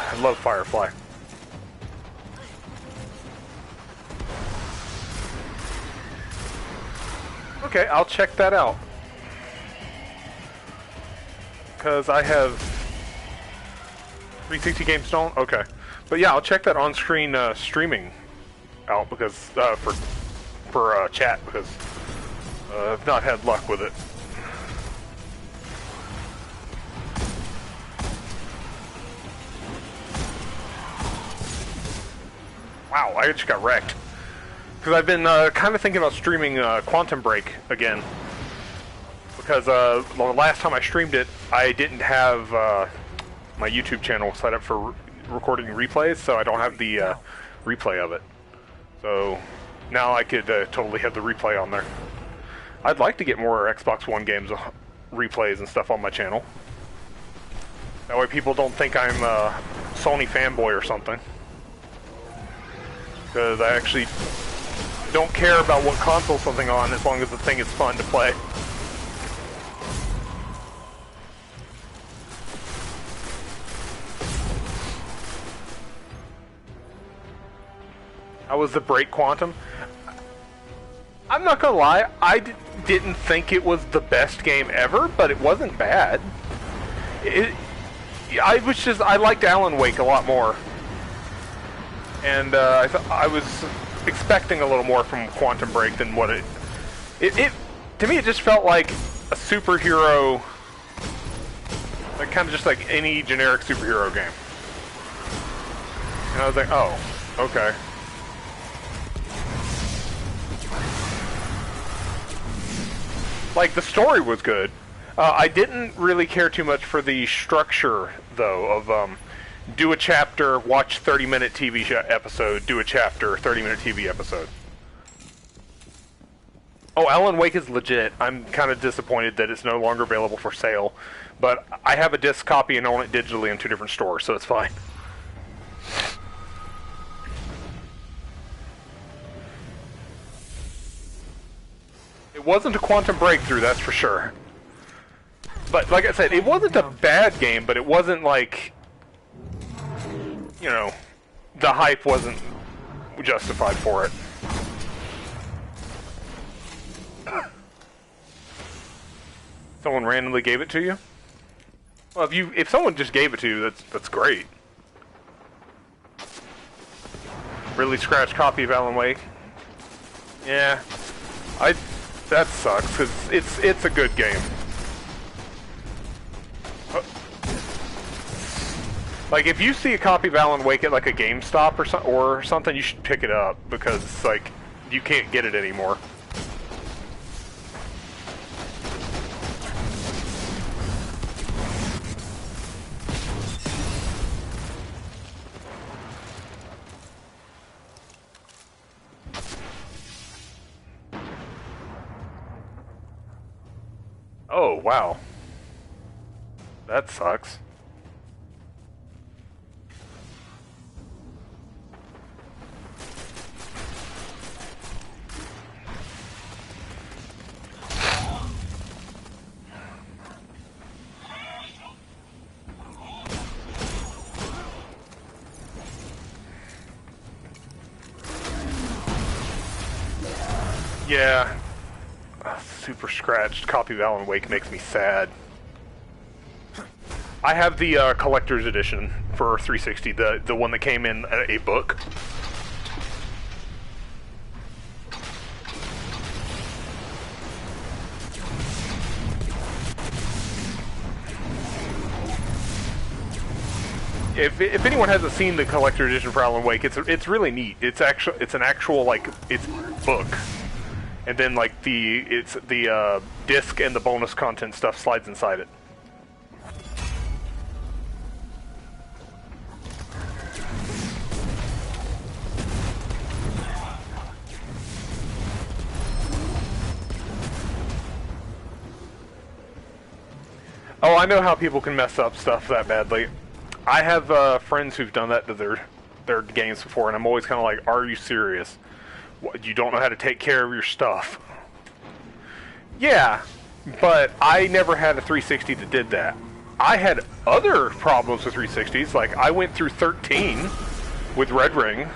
I love Firefly. Okay, I'll check that out. Because I have 360 games don't? Okay. But yeah, I'll check that on-screen streaming out because for chat because I've not had luck with it. Wow, I just got wrecked. Because I've been kind of thinking about streaming Quantum Break again. Because the last time I streamed it, I didn't have my YouTube channel set up for recording replays, so I don't have the replay of it. So now I could totally have the replay on there. I'd like to get more Xbox One games replays and stuff on my channel. That way people don't think I'm a Sony fanboy or something. Because I actually don't care about what console something on as long as the thing is fun to play. How was the break, Quantum? I'm not gonna lie, didn't think it was the best game ever, but it wasn't bad. I liked Alan Wake a lot more, and I was expecting a little more from Quantum Break than what it to me. It just felt like a superhero, like kind of just like any generic superhero game. And I was like, oh, okay. Like, the story was good. I didn't really care too much for the structure, though, of do a chapter, watch 30-minute TV episode, do a chapter, 30-minute TV episode. Oh, Alan Wake is legit. I'm kind of disappointed that it's no longer available for sale, but I have a disc copy and own it digitally in 2 different stores, so it's fine. It wasn't a Quantum Breakthrough, that's for sure. But, like I said, it wasn't a bad game, but it wasn't like, you know, the hype wasn't justified for it. Someone randomly gave it to you? Well, if someone just gave it to you, that's great. Really scratched copy of Alan Wake? Yeah, that sucks, because it's a good game. Like, if you see a copy of Alan Wake at like a GameStop or something, you should pick it up, because like you can't get it anymore. Oh, wow. That sucks. Yeah. A super scratched copy of Alan Wake makes me sad. I have the collector's edition for 360, the one that came in a book. If anyone hasn't seen the collector's edition for Alan Wake, it's really neat. It's an actual like it's book. And then, like, the disc and the bonus content stuff slides inside it. Oh, I know how people can mess up stuff that badly. I have friends who've done that to their games before, and I'm always kind of like, are you serious? You don't know how to take care of your stuff. Yeah, but I never had a 360 that did that. I had other problems with 360s, like I went through 13 with Red Ring.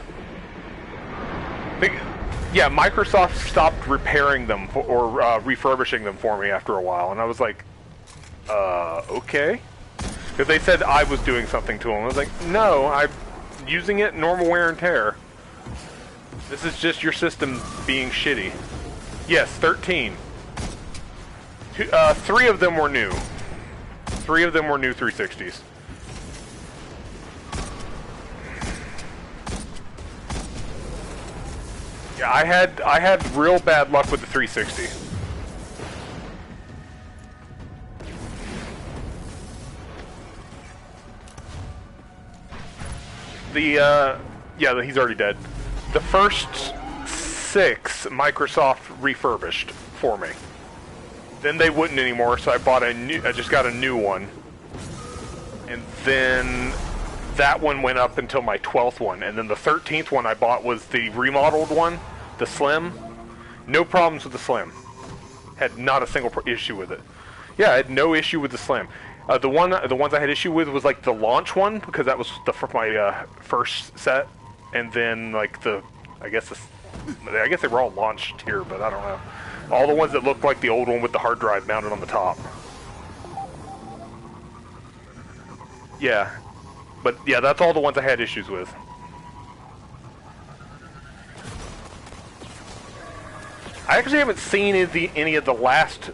Yeah, Microsoft stopped repairing them or refurbishing them for me after a while, and I was like, okay. Because they said I was doing something to them. I was like, no, I'm using it normal wear and tear. This is just your system being shitty. Yes, 13. 3 of them were new. 3 of them were new 360s. Yeah, I had real bad luck with the 360. Yeah, he's already dead. The first 6 Microsoft refurbished for me. Then they wouldn't anymore, so I just got a new one. And then that one went up until my 12th one, and then the 13th one I bought was the remodeled one, the Slim. No problems with the Slim. Had not a single issue with it. Yeah, I had no issue with the Slim. The ones I had issue with was like the launch one, because that was my first set, and then like I guess they were all launched here, but I don't know. All the ones that look like the old one with the hard drive mounted on the top. Yeah. But yeah, that's all the ones I had issues with. I actually haven't seen any of the last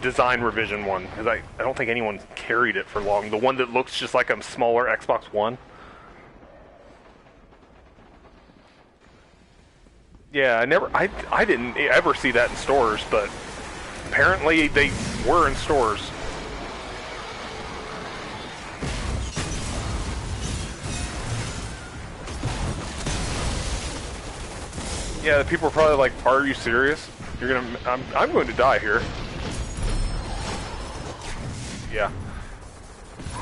design revision one, because I don't think anyone carried it for long. The one that looks just like a smaller Xbox One. Yeah, I didn't ever see that in stores, but apparently they were in stores. Yeah, the people are probably like, "Are you serious? You're gonna? I'm going to die here." Yeah.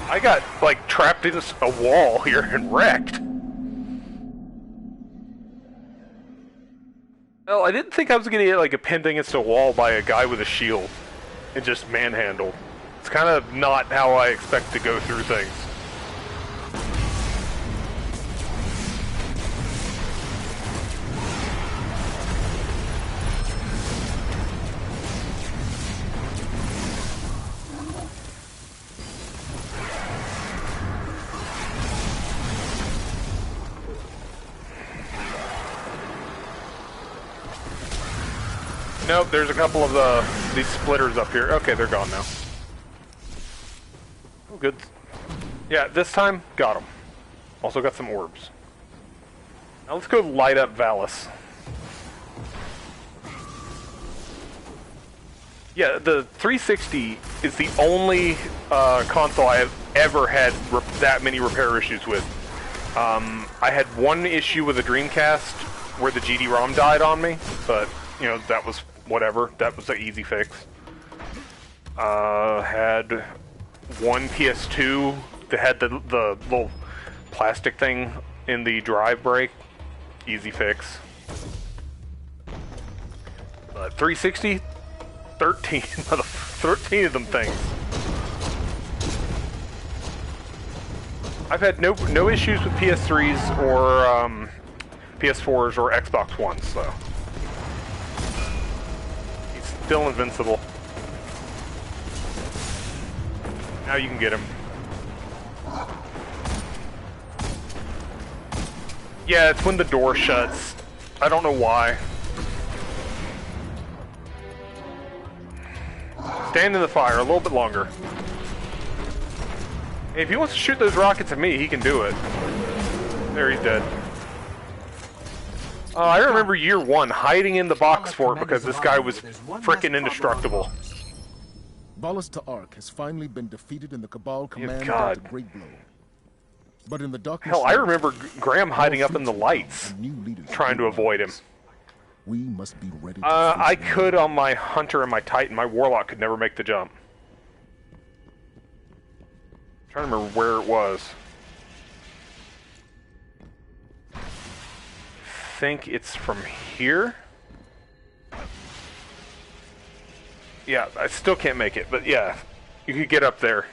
I got like trapped in a wall here and wrecked. Well, I didn't think I was gonna get like pinned against a wall by a guy with a shield and just manhandled. It's kind of not how I expect to go through things. Nope, there's a couple of these splitters up here. Okay, they're gone now. Oh, good. Yeah, this time, got them. Also got some orbs. Now let's go light up Valis. Yeah, the 360 is the only console I have ever had that many repair issues with. I had one issue with the Dreamcast where the GD-ROM died on me, but, you know, that was whatever. That was an easy fix. Had one PS2 that had the little plastic thing in the drive break. Easy fix. But 360, 13 of them things. I've had no issues with PS3s or PS4s or Xbox Ones, so he's still invincible. Now you can get him. Yeah, it's when the door shuts. I don't know why. Stand in the fire a little bit longer. If he wants to shoot those rockets at me, he can do it. There, he's dead. I remember year one hiding in the box fort because this guy was frickin' indestructible. Valis Ta'Ark has finally been defeated in the Cabal command God. at the Great Blow. But in the darkness, Hell, I remember Graham hiding up in the lights, trying to avoid him. We must be ready to I could on my Hunter and my Titan. My Warlock could never make the jump. I'm trying to remember where it was. I think it's from here. Yeah, I still can't make it, but yeah, you could get up there.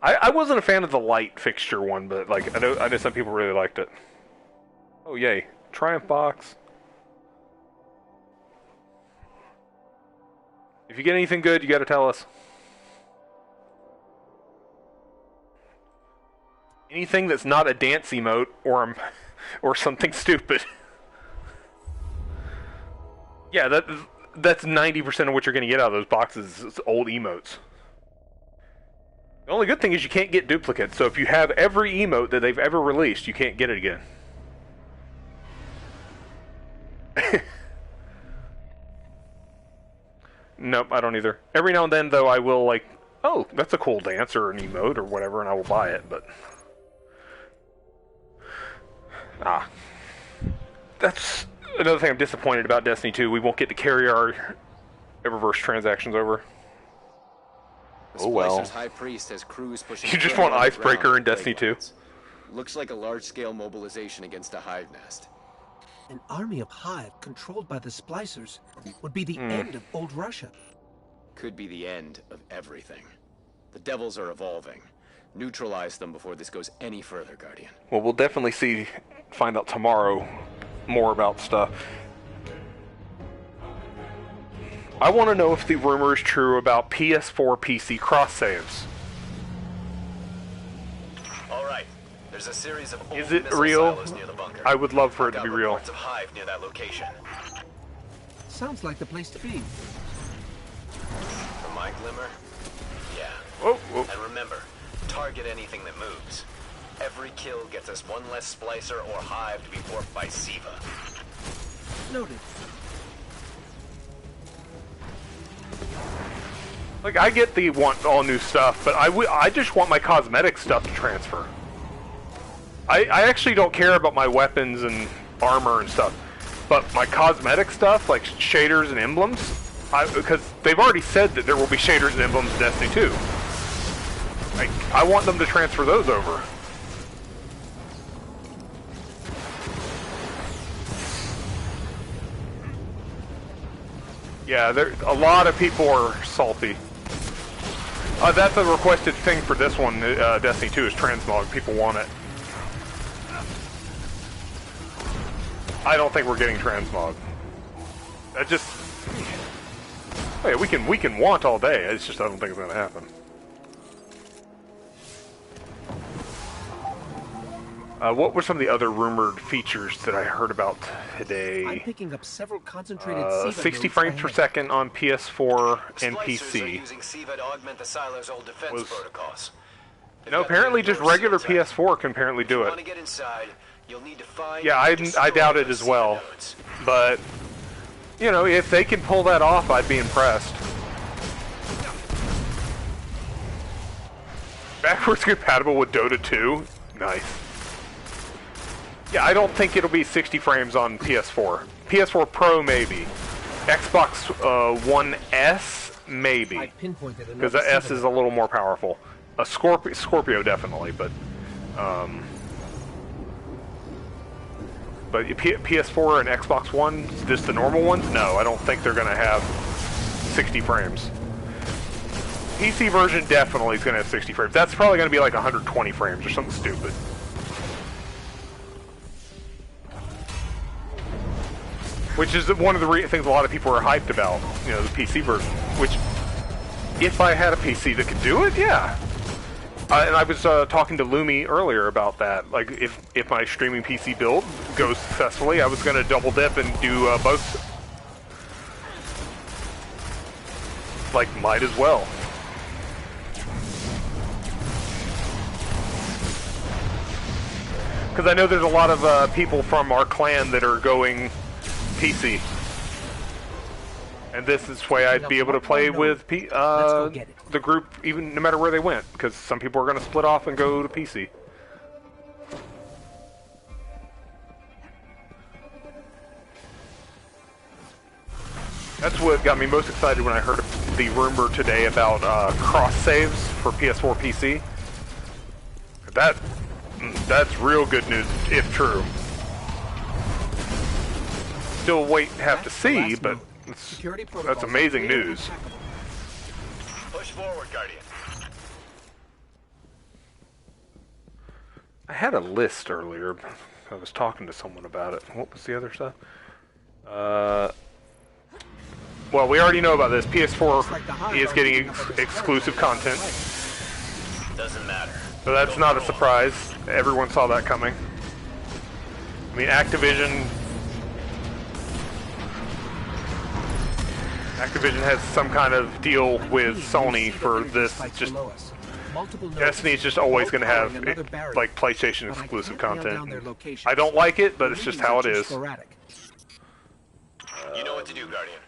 I wasn't a fan of the light fixture one, but like I know some people really liked it. Oh yay, Triumph box. If you get anything good, you gotta tell us. Anything that's not a dance emote or something stupid. Yeah, that's 90% of what you're gonna get out of those boxes is old emotes. The only good thing is you can't get duplicates, so if you have every emote that they've ever released, you can't get it again. Nope, I don't either. Every now and then, though, I will, like, oh, that's a cool dance or an emote or whatever, and I will buy it, but... That's another thing I'm disappointed about Destiny 2. We won't get to carry our Eververse transactions over. The Oh well. Splicer's High Priest has crews pushing. You just want Icebreaker in Destiny 2? Looks like a large-scale mobilization against a hive nest. An army of Hive controlled by the Splicers would be the end of old Russia. Could be the end of everything. The Devils are evolving. Neutralize them before this goes any further, Guardian. Well, we'll definitely find out tomorrow more about stuff. I want to know if the rumor is true about PS4 PC cross saves. All right. There's a series of old Is it missile real? silos near the bunker. I would love for it to Got be real. reports of Hive near that location. Sounds like the place to be. From my glimmer, yeah. Oh, oh. And remember, target anything that moves. Every kill gets us one less Splicer or Hive to be warped by Siva. Noted. Like, I get the want all new stuff, but I just want my cosmetic stuff to transfer. I actually don't care about my weapons and armor and stuff, but my cosmetic stuff, like shaders and emblems, because they've already said that there will be shaders and emblems in Destiny 2. Like, I want them to transfer those over. Yeah, a lot of people are salty. That's a requested thing for this one, Destiny 2, is transmog. People want it. I don't think we're getting transmog. That just... Oh yeah, we can want all day. It's just I don't think it's going to happen. What were some of the other rumored features that I heard about today? I'm picking up several concentrated 60 frames per second on PS4 and PC. Using Siva to augment the silo's old defense protocols. No, apparently just regular PS4 can apparently do it. Yeah, I doubt it as well. But, you know, if they can pull that off, I'd be impressed. Backwards compatible with Dota 2? Nice. Yeah, I don't think it'll be 60 frames on PS4. PS4 Pro, maybe. Xbox One S, maybe. Because the S is a little more powerful. A Scorpio definitely, but PS4 and Xbox One, just the normal ones, no, I don't think they're going to have 60 frames. PC version definitely is going to have 60 frames. That's probably going to be like 120 frames or something stupid. Which is one of the things a lot of people are hyped about, you know, the PC version. Which, if I had a PC that could do it, yeah. And I was talking to Lumi earlier about that. Like, if my streaming PC build goes successfully, I was going to double dip and do both. Like, might as well. Because I know there's a lot of people from our clan that are going PC. And this is why I'd be able to play with the group, even no matter where they went, because some people are going to split off and go to PC. That's what got me most excited when I heard the rumor today about cross saves for PS4 PC. That's real good news, if true. Still have to see, but that's amazing news. Push forward, Guardian. I had a list earlier. I was talking to someone about it. What was the other stuff? Well, we already know about this. PS4 is getting exclusive content. Doesn't matter. So that's not a surprise. Everyone saw that coming. I mean, Activision has some kind of deal with Sony for this. Just Destiny's just always going to have like PlayStation exclusive content. I don't like it, but it's just how it is. You know what to do, Guardian.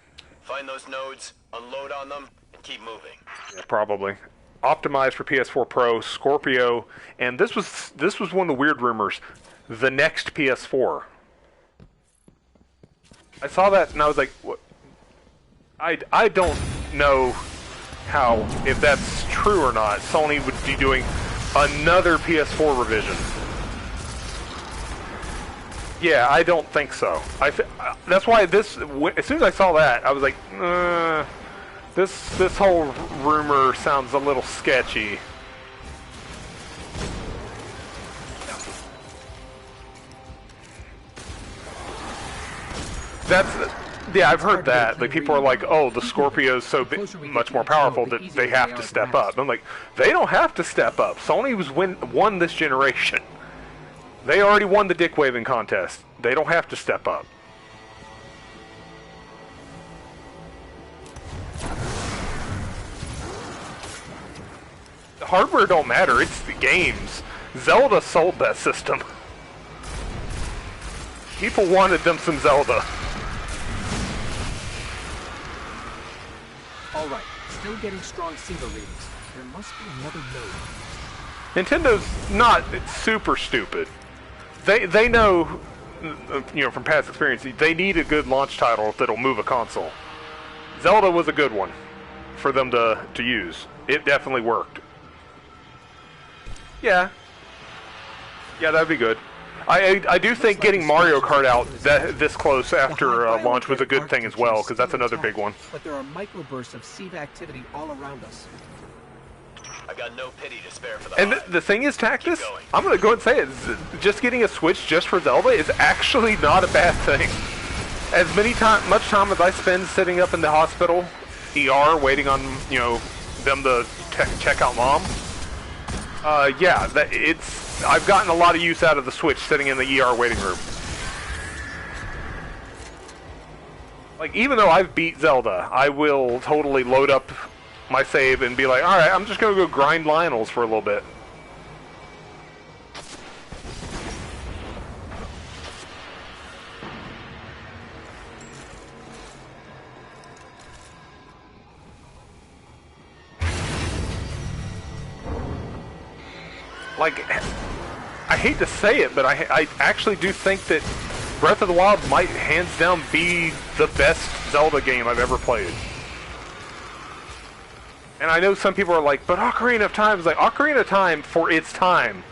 Find those nodes, unload on them, and keep moving. Yeah, probably. Optimized for PS4 Pro, Scorpio, and this was one of the weird rumors. The next PS4. I saw that and I was like, what? I don't know how, if that's true or not, Sony would be doing another PS4 revision. Yeah, I don't think so. That's why as soon as I saw that, I was like, this whole rumor sounds a little sketchy. that's yeah, I've heard that. Like people are like, oh, the Scorpio's so much more powerful that they have to step up. I'm like, they don't have to step up. Sony won this generation. They already won the dick waving contest. They don't have to step up. The hardware don't matter. It's the games. Zelda sold that system. People wanted them some Zelda. Alright, still getting strong SIVA readings. There must be another node. Nintendo's not super stupid. They know, you know, from past experience, they need a good launch title that'll move a console. Zelda was a good one for them to use. It definitely worked. Yeah, that'd be good. I do think getting Mario Kart out this close after launch was a good thing as well, because that's another big one. But there are microbursts of SIVA activity all around us. I got no pity to spare for the And the thing is, Tactus, I'm going to go ahead and say it, just getting a Switch just for Zelda is actually not a bad thing. As much time as I spend sitting up in the hospital, ER, waiting on, you know, them to check out Mom, yeah, I've gotten a lot of use out of the Switch sitting in the ER waiting room. Like, even though I've beat Zelda, I will totally load up my save and be like, alright, I'm just gonna go grind Lionel's for a little bit. Like, I hate to say it, but I actually do think that Breath of the Wild might hands down be the best Zelda game I've ever played. And I know some people are like, but Ocarina of Time is like, Ocarina of Time, for its time,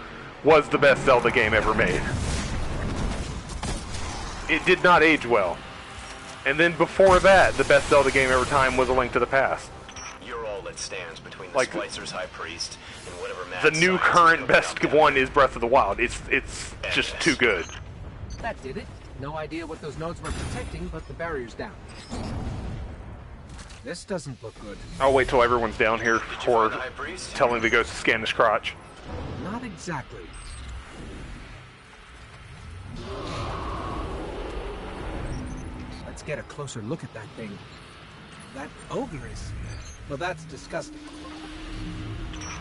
was the best Zelda game ever made. It did not age well. And then before that, the best Zelda game ever time was A Link to the Past. You're all that stands between the Like, Splicer's High Priest and whatever mad the new science current is best cooking up one is Breath of the Wild. It's just too good. That did it. No idea what those nodes were protecting, but the barrier's down. This doesn't look good. I'll wait till everyone's down here before telling the ghost to scan his crotch. Not exactly. Let's get a closer look at that thing. That ogre is... well, that's disgusting.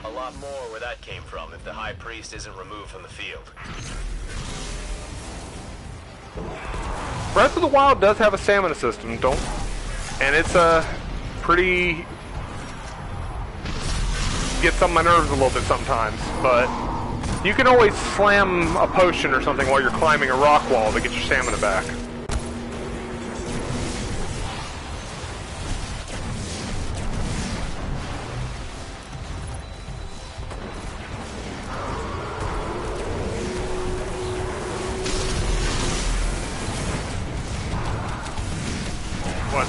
A lot more where that came from if the High Priest isn't removed from the field. Breath of the Wild does have a stamina system, and it's pretty... gets on my nerves a little bit sometimes, but you can always slam a potion or something while you're climbing a rock wall to get your stamina back. What?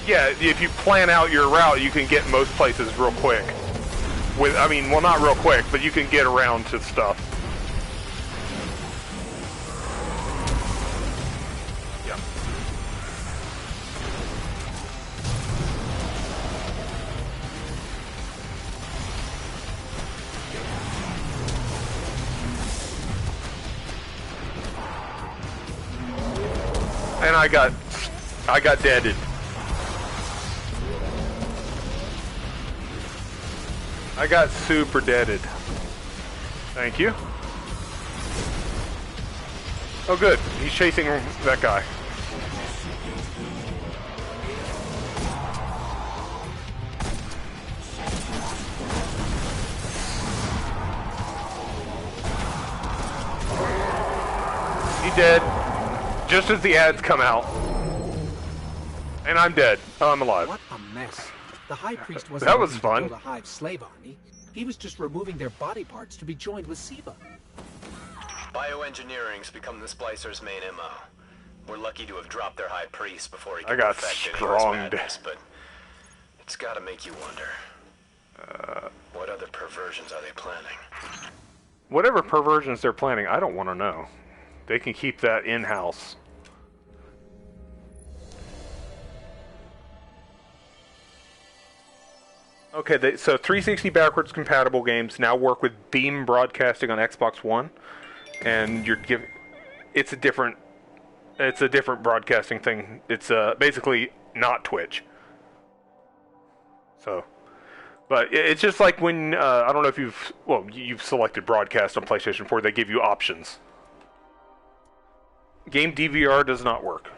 Yeah, if you plan out your route, you can get most places real quick. I mean, well, not real quick, but you can get around to stuff. Yeah. And I got deaded. I got super deaded. Thank you. Oh good, he's chasing that guy. He dead. Just as the ads come out. And I'm dead. Oh, I'm alive. What a mess. The High Priest wasn't That was looking to fun. build a hive slave army. He was just removing their body parts to be joined with SIVA. Bioengineering's become the Splicer's main MO. We're lucky to have dropped their High Priest before he I could got perfect stronged. madness, but it's gotta make you wonder. What other perversions are they planning? Whatever perversions they're planning, I don't want to know. They can keep that in-house. Okay, so 360 backwards compatible games now work with Beam broadcasting on Xbox One, and it's a different broadcasting thing. It's basically not Twitch. So, but it's just like when I don't know if you've selected broadcast on PlayStation 4. They give you options. Game DVR does not work.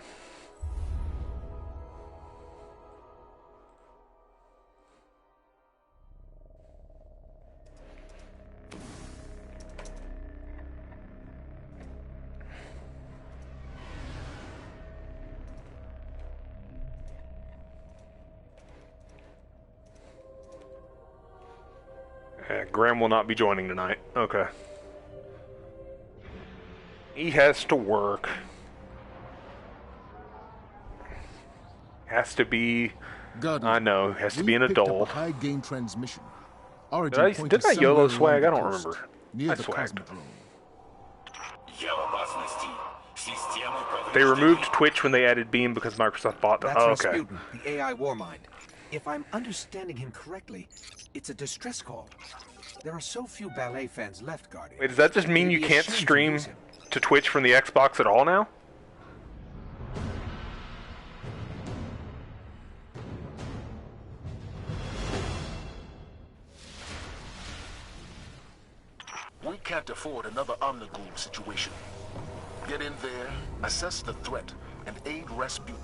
Graham will not be joining tonight. Okay. He has to work. Has to be... Guardian, I know. Has to be an we picked up adult. a high gain transmission. Did I YOLO swag? I don't remember. Near I the swagged. Cosmodrome. They removed Twitch when they added Beam because Microsoft bought them. That's Oh, okay. Rasputin, the AI Warmind. If I'm understanding him correctly, it's a distress call. There are so few ballet fans left, Guardian. Wait, does that just mean you It'd be a can't shame to stream lose him. to Twitch from the Xbox at all now? We can't afford another Omnigul situation. Get in there, assess the threat, and aid Rasputin.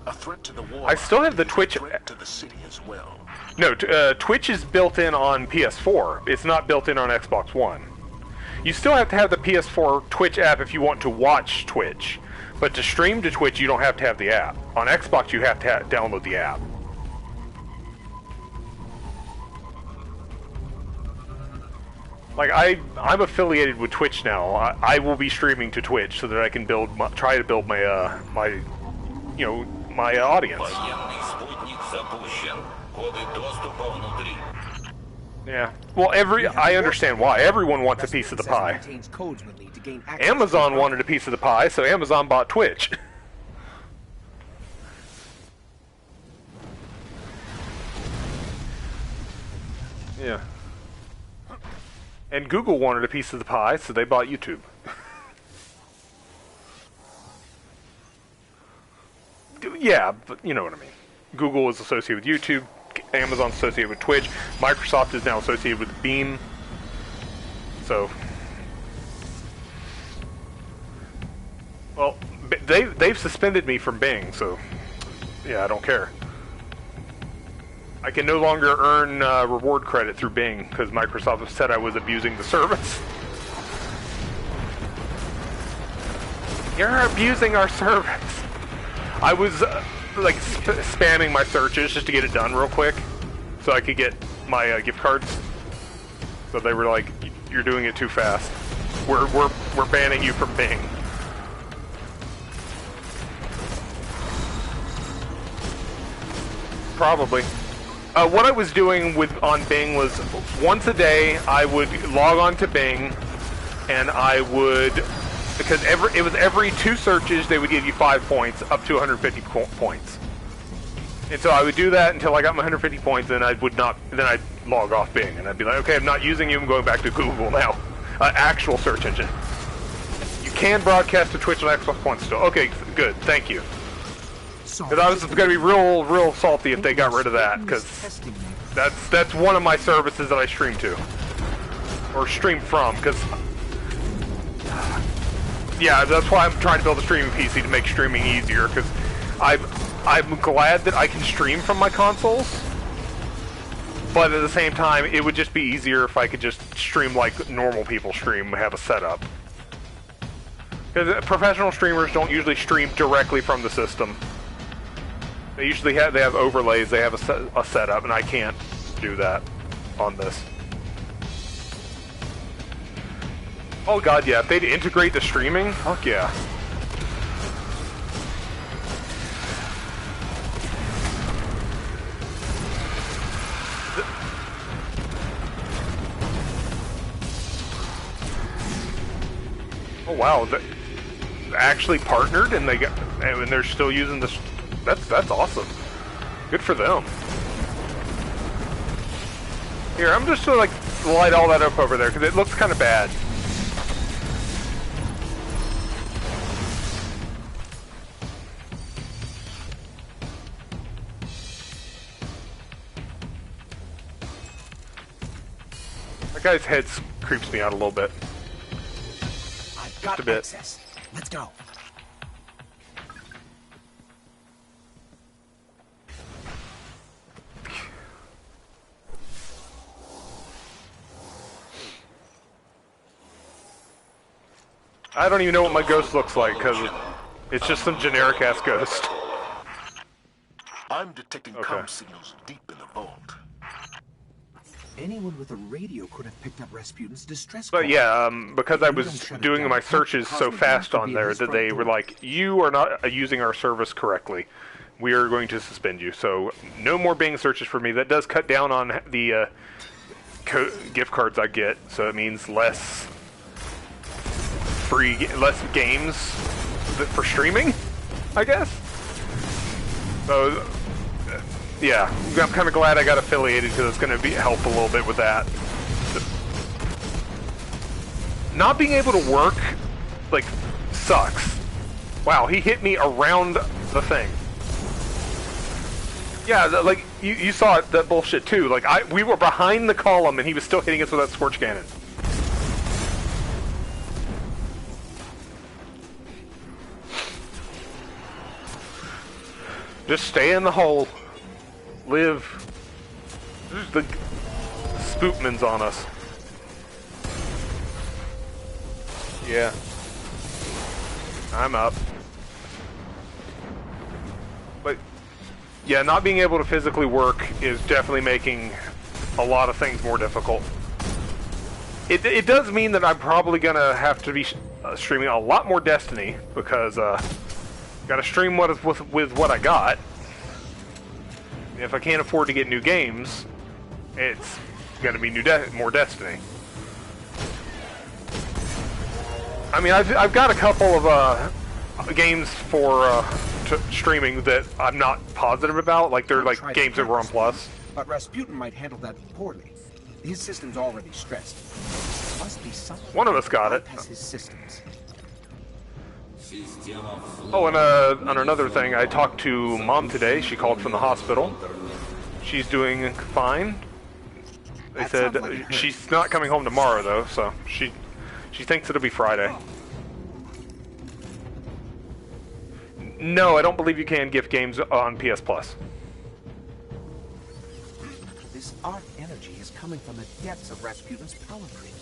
A threat to the war. I still have the Twitch... A threat to the city as well. No, Twitch is built in on PS4. It's not built in on Xbox One. You still have to have the PS4 Twitch app if you want to watch Twitch. But to stream to Twitch, you don't have to have the app. On Xbox, you have to download the app. Like, I'm affiliated with Twitch now. I will be streaming to Twitch so that I can try to build my, my audience. Yeah. Well, I understand why. Everyone wants a piece of the pie. Amazon wanted a piece of the pie, so Amazon bought Twitch. Yeah. And Google wanted a piece of the pie, so they bought YouTube. Yeah, but you know what I mean. Google is associated with YouTube, Amazon's associated with Twitch, Microsoft is now associated with Beam. So, well, they've suspended me from Bing, so yeah, I don't care. I can no longer earn reward credit through Bing because Microsoft has said I was abusing the service. You're abusing our service. I was spamming my searches just to get it done real quick, so I could get my gift cards. So they were like, "You're doing it too fast. We're banning you from Bing." Probably. What I was doing on Bing was once a day I would log on to Bing, and I would, because it was every 2 searches they would give you 5 points up to 150 points, and so I would do that until I got my 150 points, and I'd log off Bing, and I'd be like, okay, I'm not using you, I'm going back to Google now, actual search engine. You can broadcast to Twitch and Xbox One still. Okay, good, thank you. Because I was going to be real salty if they got rid of that, because that's one of my services that I stream to, or stream from, because, yeah, that's why I'm trying to build a streaming PC to make streaming easier, because I'm glad that I can stream from my consoles, but at the same time, it would just be easier if I could just stream like normal people stream, have a setup. Because professional streamers don't usually stream directly from the system. They usually have overlays, they have a setup, and I can't do that on this. Oh god, yeah, if they'd integrate the streaming, fuck yeah. wow, that actually partnered, and they're still using this. That's awesome. Good for them. Here, I'm just gonna like light all that up over there because it looks kind of bad. That guy's head creeps me out a little bit. I've got a bit. access. Let's go. I don't even know what my ghost looks like because it's just some generic ass ghost. I'm detecting comm signals deep in the vault. Anyone with a radio could have picked up Rasputin's distress call. But yeah, because I was doing my searches so fast on there that they were like, you are not using our service correctly. We are going to suspend you. So no more Bing searches for me. That does cut down on the gift cards I get. So it means less games for streaming, I guess. So yeah, I'm kind of glad I got affiliated because it's going to help a little bit with that. Not being able to work, like, sucks. Wow, he hit me around the thing. Yeah, like, you saw it, that bullshit too. Like, we were behind the column and he was still hitting us with that Scorch Cannon. Just stay in the hole. Live. The Spookman's on us. Yeah. I'm up. But, yeah, not being able to physically work is definitely making a lot of things more difficult. It does mean that I'm probably going to have to be streaming a lot more Destiny, because got to stream with what I got. If I can't afford to get new games, it's going to be more Destiny. I mean, I've got a couple of games for streaming that I'm not positive about. Like they're like games that were on Plus. But Rasputin might handle that poorly. His system's already stressed. Must be something. One of us got it. Has his systems. Oh, and on another thing, I talked to Mom today. She called from the hospital. She's doing fine. They said she's not coming home tomorrow though, so she thinks it'll be Friday. No, I don't believe you can gift games on PS Plus. This arc energy is coming from the depths of Rasputin's power grid.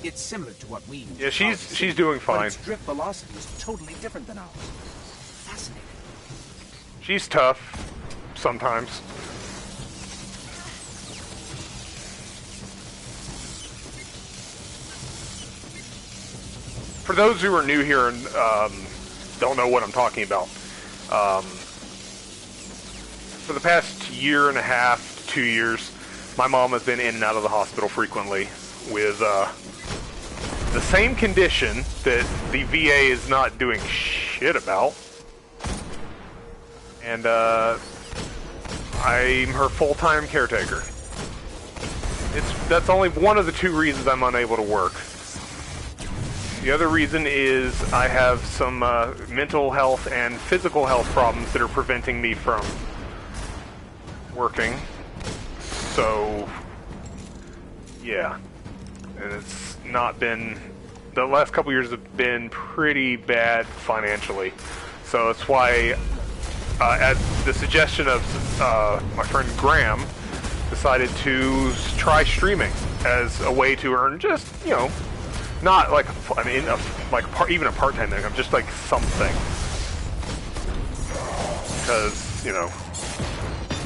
It's similar to what we use. Yeah, she's doing fine. But its drift velocity is totally different than ours. Fascinating. She's tough sometimes. For those who are new here and don't know what I'm talking about, for the past year and a half, 2 years, my mom has been in and out of the hospital frequently with the same condition that the VA is not doing shit about. And I'm her full-time caretaker. That's only one of the two reasons I'm unable to work. The other reason is I have some mental health and physical health problems that are preventing me from working. So, yeah. And it's not been... The last couple years have been pretty bad financially. So that's why, at the suggestion of my friend Graham, decided to try streaming as a way to earn just, you know, not like, I mean, even a part-time income, just like something. Because, you know,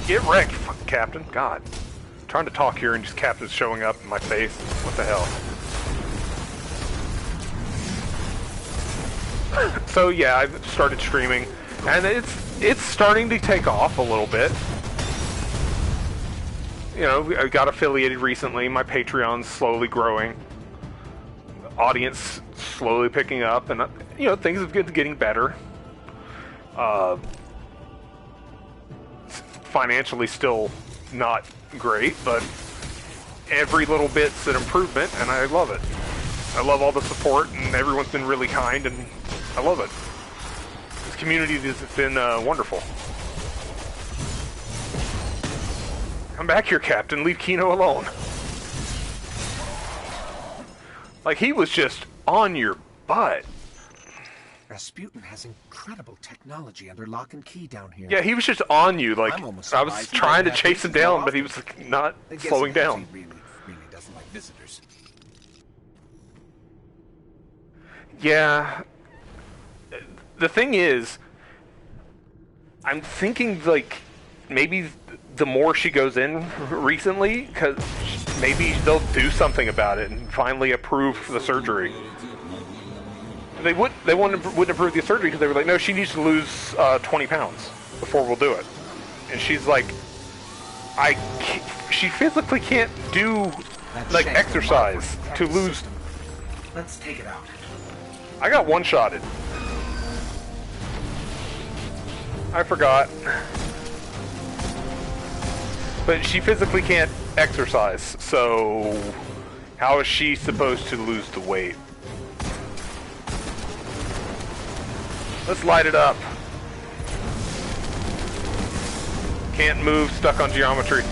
get wrecked, fucking Captain. God. I'm trying to talk here and just Captain's showing up in my face. What the hell? So yeah, I've started streaming, and it's starting to take off a little bit. You know, I got affiliated recently. My Patreon's slowly growing. Audience slowly picking up, and things have been getting better. Financially, still not great, but every little bit's an improvement, and I love it. I love all the support, and everyone's been really kind, and I love it. This community has been wonderful. Come back here, Captain. Leave Kino alone. Like, he was just on your butt. Rasputin has incredible technology under lock and key down here. Yeah, he was just on you. Like, I was surprised trying to he chase him down, but he was not I guess slowing he down. really doesn't like visitors. Yeah. The thing is, I'm thinking, like, maybe the more she goes in recently, because maybe they'll do something about it and finally approve the surgery. They wouldn't approve the surgery because they were like, no, she needs to lose 20 pounds before we'll do it. And she's like, she physically can't do, like, exercise to lose. Let's take it out. I got one-shotted. I forgot. But she physically can't exercise, so how is she supposed to lose the weight? Let's light it up. Can't move, stuck on geometry.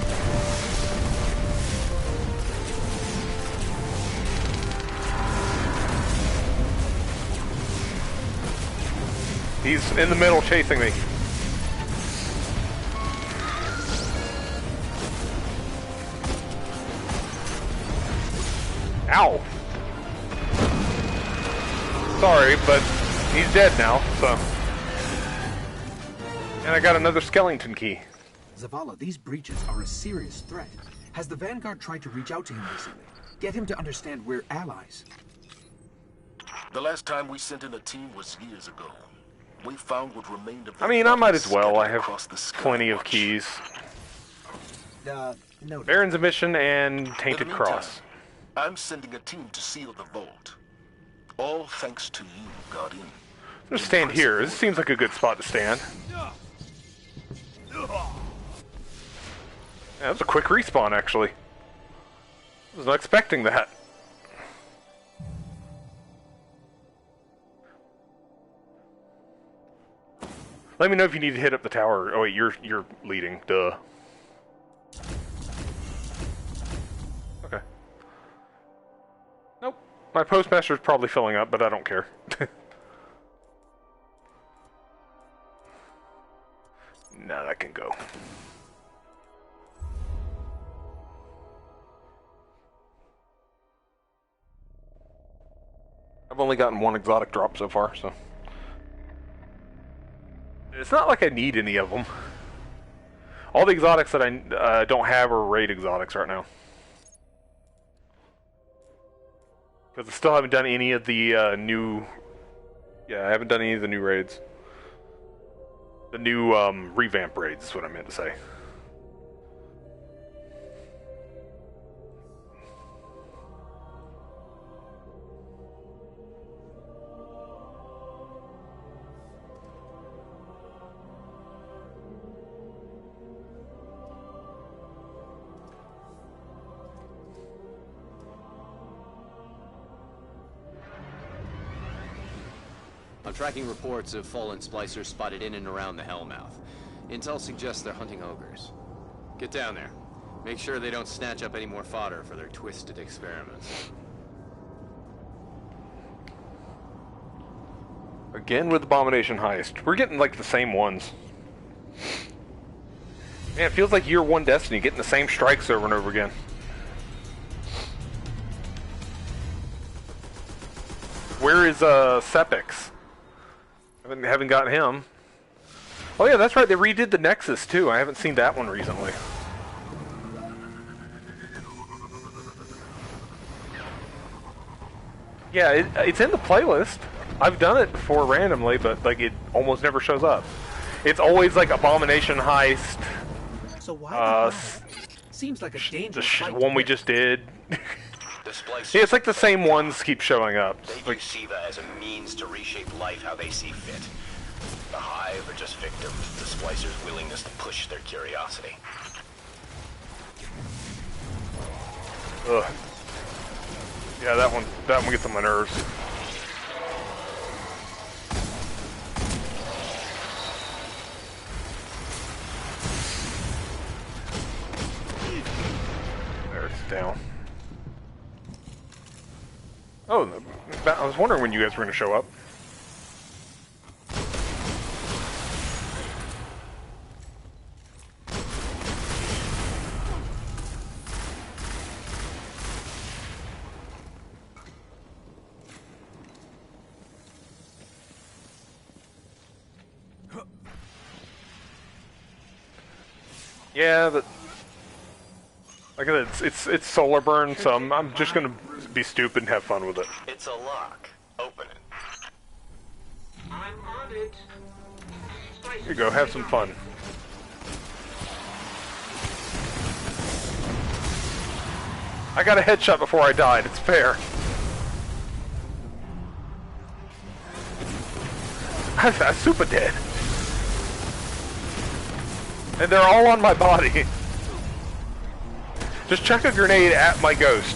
He's in the middle chasing me. Ow. Sorry, but he's dead now, so. And I got another skeleton key. Zavala, these breaches are a serious threat. Has the Vanguard tried to reach out to him recently? Get him to understand we're allies. The last time we sent in a team was years ago. We found what remained of the I mean, I might as well. scattered I have across the sky plenty of watch. keys. No. Baron's Admission and In the Tainted meantime, Cross. I'm sending a team to seal the vault. All thanks to you, Guardian. I'm gonna stand here. This seems like a good spot to stand. Yeah, that was a quick respawn, actually. I was not expecting that. Let me know if you need to hit up the tower. Oh wait, you're leading. Duh. Okay. Nope. My postmaster's probably filling up, but I don't care. Now that can go. I've only gotten one exotic drop so far, so. It's not like I need any of them. All the exotics that I don't have are raid exotics right now. Because I still haven't done any of the new... Yeah, I haven't done any of the new raids. The new revamp raids is what I meant to say. I'm tracking reports of fallen splicers spotted in and around the Hellmouth. Intel suggests they're hunting ogres. Get down there. Make sure they don't snatch up any more fodder for their twisted experiments. Again with Abomination Heist. We're getting like the same ones. Man, it feels like year one Destiny, getting the same strikes over and over again. Where is Sepix? Haven't gotten him. Oh yeah, that's right, they redid the Nexus too. I haven't seen that one recently. Yeah, it's in the playlist. I've done it before randomly, but like it almost never shows up. It's always like Abomination Heist. So why? Seems like a dangerous the one we just did. The splicers... Yeah, it's like the same ones keep showing up. They Like, view SIVA as a means to reshape life how they see fit. The Hive are just victims to the splicers' willingness to push their curiosity. ugh. Yeah, that one gets on my nerves. There, it's down. Oh, I was wondering when you guys were going to show up. Yeah, but like I said, it's solar burn, so I'm just gonna be stupid and have fun with it. It's a lock. Open it. I'm on it. Here you go, have some fun. I got a headshot before I died. It's fair. I'm super dead. And they're all on my body. Just chuck a grenade at my ghost.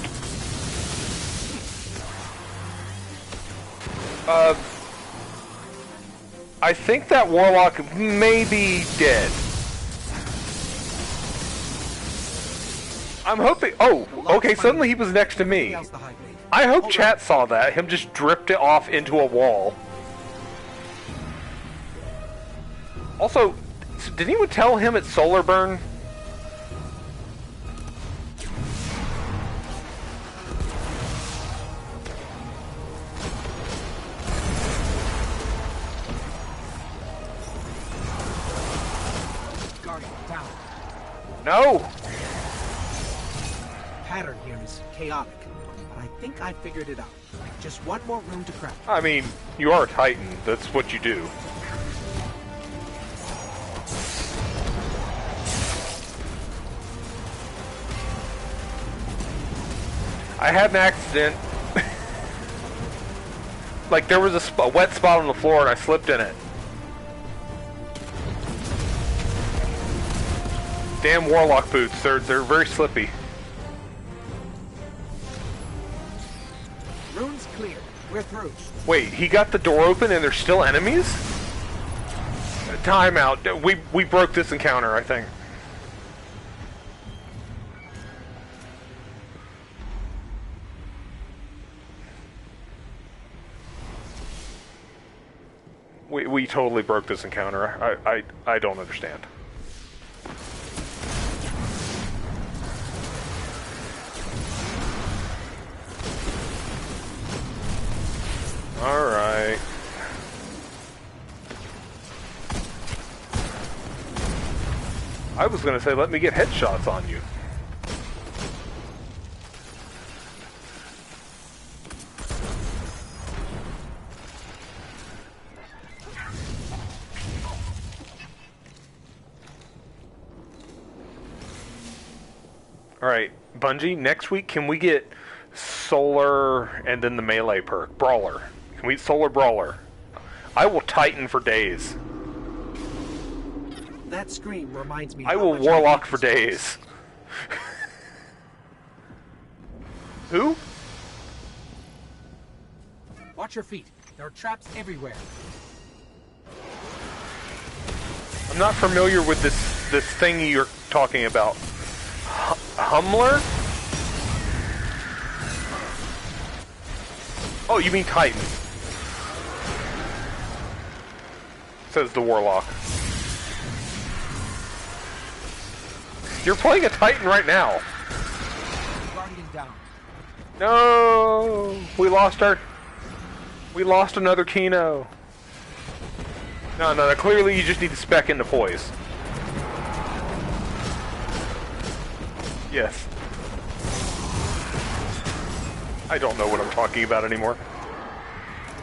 I think that warlock may be dead. I'm hoping... Oh, okay, suddenly he was next to me. I hope chat saw that. Him just dripped it off into a wall. Also, did anyone tell him it's solar burn? Guardian, down. No! Pattern here is chaotic, but I think I figured it out. Just one more room to crack. I mean, you are a Titan. That's what you do. I had an accident. Like, there was a wet spot on the floor and I slipped in it. Damn warlock boots. They're very slippy. Room's clear. We're through. Wait, he got the door open and there's still enemies? Timeout. We broke this encounter, I think. We totally broke this encounter. I don't understand. Alright. I was gonna say, let me get headshots on you. Alright, Bungie, next week can we get Solar and then the melee perk? Brawler. Can we get Solar Brawler? I will Titan for days. That scream reminds me. I will Warlock for days. Who? Watch your feet. There are traps everywhere. I'm not familiar with this thing you're talking about. Hummler? Oh, you mean Titan. Says the Warlock. You're playing a Titan right now. Guardian down. No! We lost another Kino. No, clearly you just need to spec into poise. Yes. I don't know what I'm talking about anymore.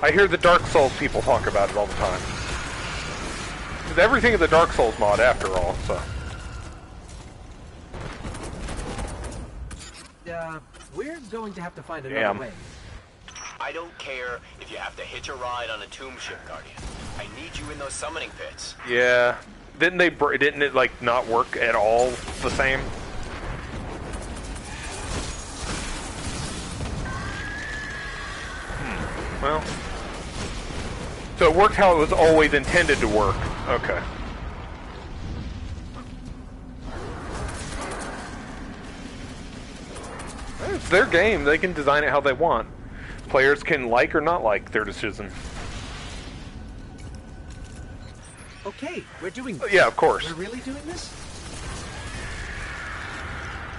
I hear the Dark Souls people talk about it all the time. It's everything in the Dark Souls mod, after all, so. We're going to have to find another Damn. way. I don't care if you have to hitch a ride on a tomb ship, Guardian. I need you in those summoning pits. Yeah. Didn't it like not work at all the same? Well, so it worked how it was always intended to work. Okay. It's their game. They can design it how they want. Players can like or not like their decision. Okay, we're doing this. Yeah, of course. We're really doing this?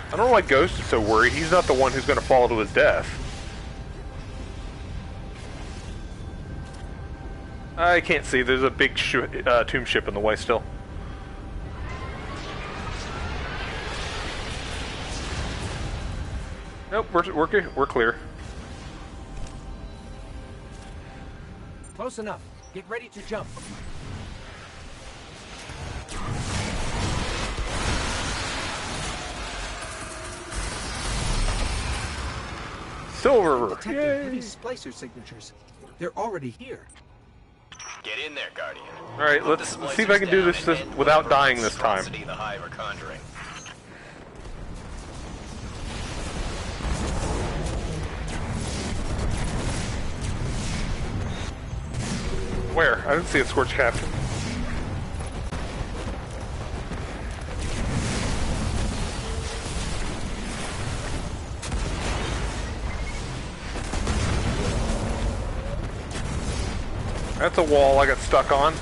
I don't know why Ghost is so worried. He's not the one who's going to fall to his death. I can't see. There's a big tomb ship in the way still. Nope, we're clear. Close enough. Get ready to jump. Silver. Detecting heavy splicer signatures. They're already here. Get in there, Guardian. All right, let's see if I can do this without dying this time. The Hive are conjuring. Where? I didn't see a Scorch Captain. That's a wall I got stuck on.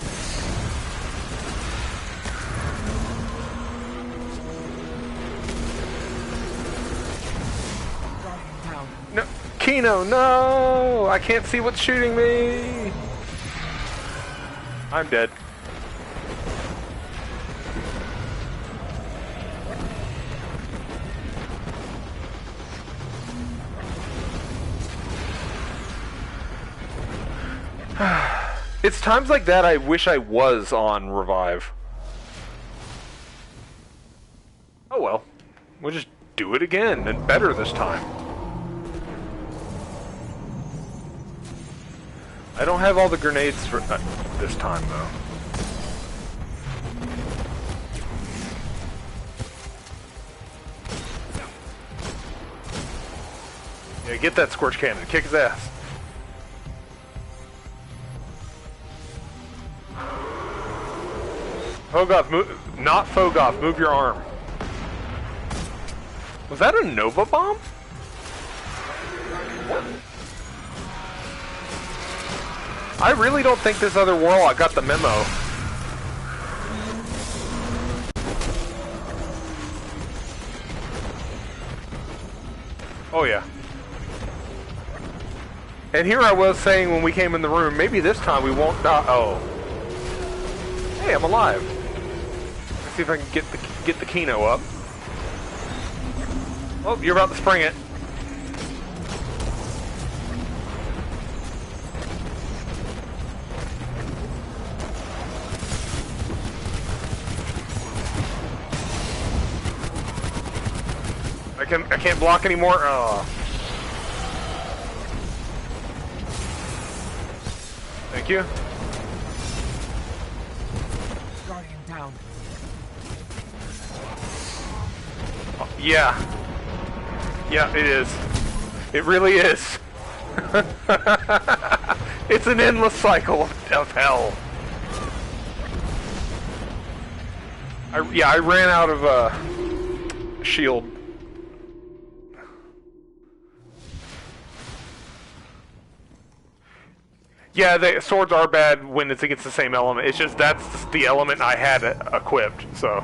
No, Kino, no! I can't see what's shooting me! I'm dead. It's times like that I wish I was on Revive. Oh well. We'll just do it again, and better this time. I don't have all the grenades for this time, though. Yeah, get that Scorch Cannon. Kick his ass. Fogoth, move, not Fogoth, move your arm. Was that a Nova Bomb? What? I really don't think this other warlock got the memo. Oh yeah. And here I was saying when we came in the room, maybe this time we won't die. Oh. Hey, I'm alive. Let's see if I can get the Kino up. Oh, you're about to spring it. I can't block anymore. Oh. Thank you. Guardian down. Oh, yeah. Yeah, it is. It really is. It's an endless cycle of hell. I ran out of shield. Yeah, the swords are bad when it's against the same element. It's just that's the element I had equipped, so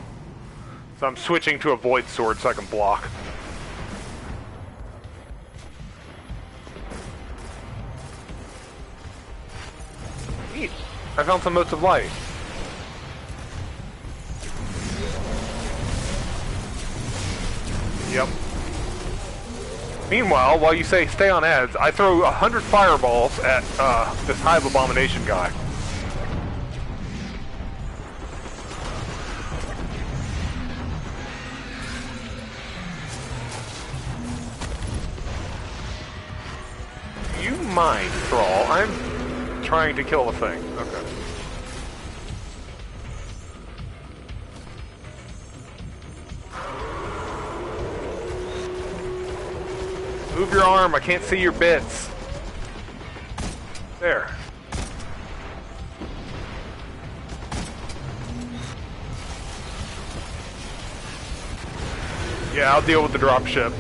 I'm switching to a void sword so I can block. Neat. I found some motes of light. Yep. Meanwhile, while you say stay on ads, I throw 100 fireballs at this Hive Abomination guy. mind, Thrall. I'm trying to kill the thing. Okay. Move your arm, I can't see your bits. There. Yeah, I'll deal with the dropship.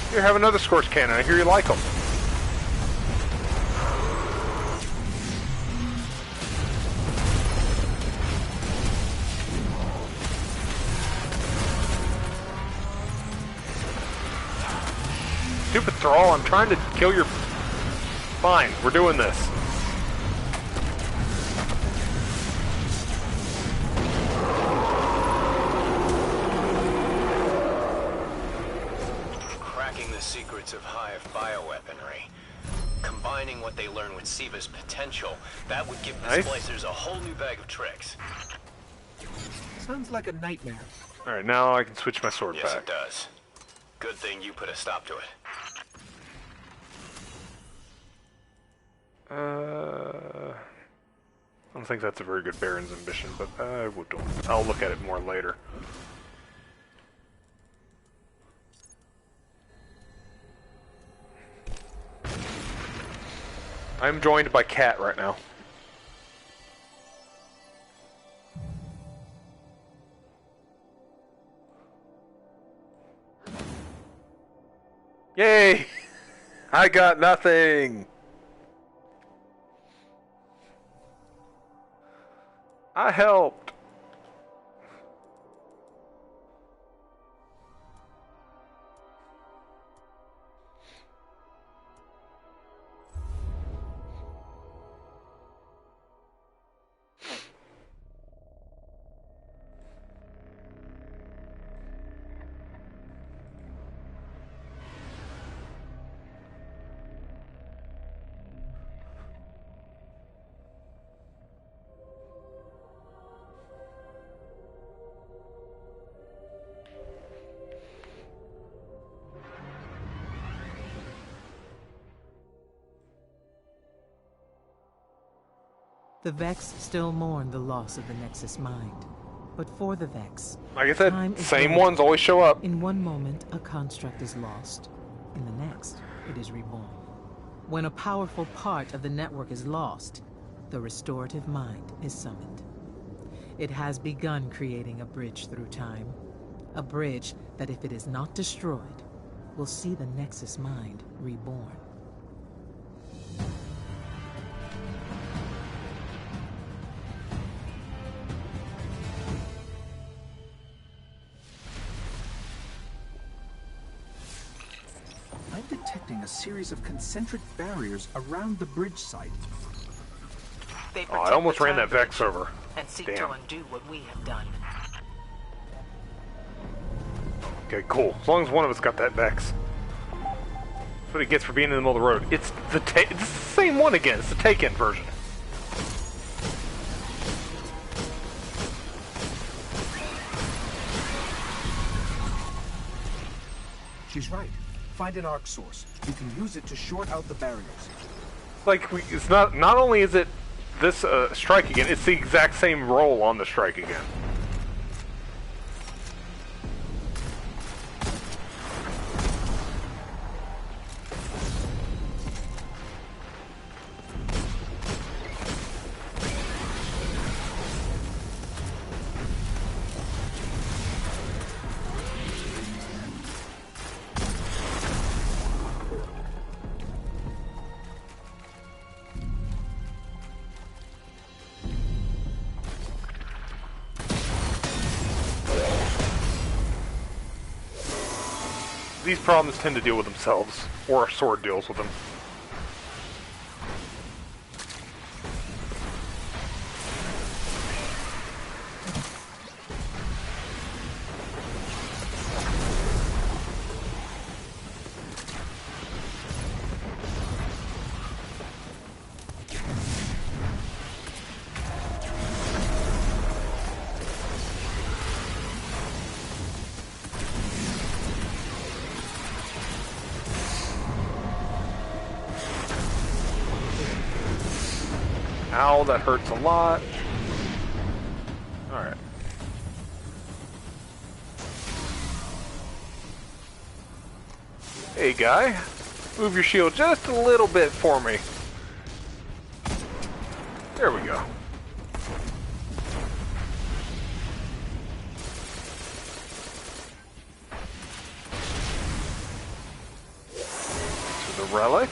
Here, have another Scorch Cannon. I hear you like them. Stupid Thrall, I'm trying to kill your... Fine, we're doing this. Secrets of Hive bioweaponry. Combining what they learn with Siva's potential, that would give the Splicers a whole new bag of tricks. Sounds like a nightmare. Alright, now I can switch my sword back. Yes, it does. Good thing you put a stop to it. I don't think that's a very good Baron's ambition, but I'll look at it more later. I'm joined by Cat right now. Yay! I got nothing! I helped! The Vex still mourn the loss of the Nexus Mind. But for the Vex, like I said, same ones always show up. In one moment, a construct is lost. In the next, it is reborn. When a powerful part of the network is lost, the restorative mind is summoned. It has begun creating a bridge through time. A bridge that, if it is not destroyed, will see the Nexus Mind reborn. A series of concentric barriers around the bridge site. Oh, I almost ran that Vex over. And seek to undo what we have done. Okay, cool. As long as one of us got that Vex. That's what it gets for being in the middle of the road. It's the same one again. It's the take-in version. She's right. Find an arc source. You can use it to short out the barriers. Like, it's not only is it this strike again, it's the exact same roll on the strike again. these problems tend to deal with themselves, or a sword deals with them. Ow, that hurts a lot. Alright. Hey, guy. Move your shield just a little bit for me. There we go. To the relic.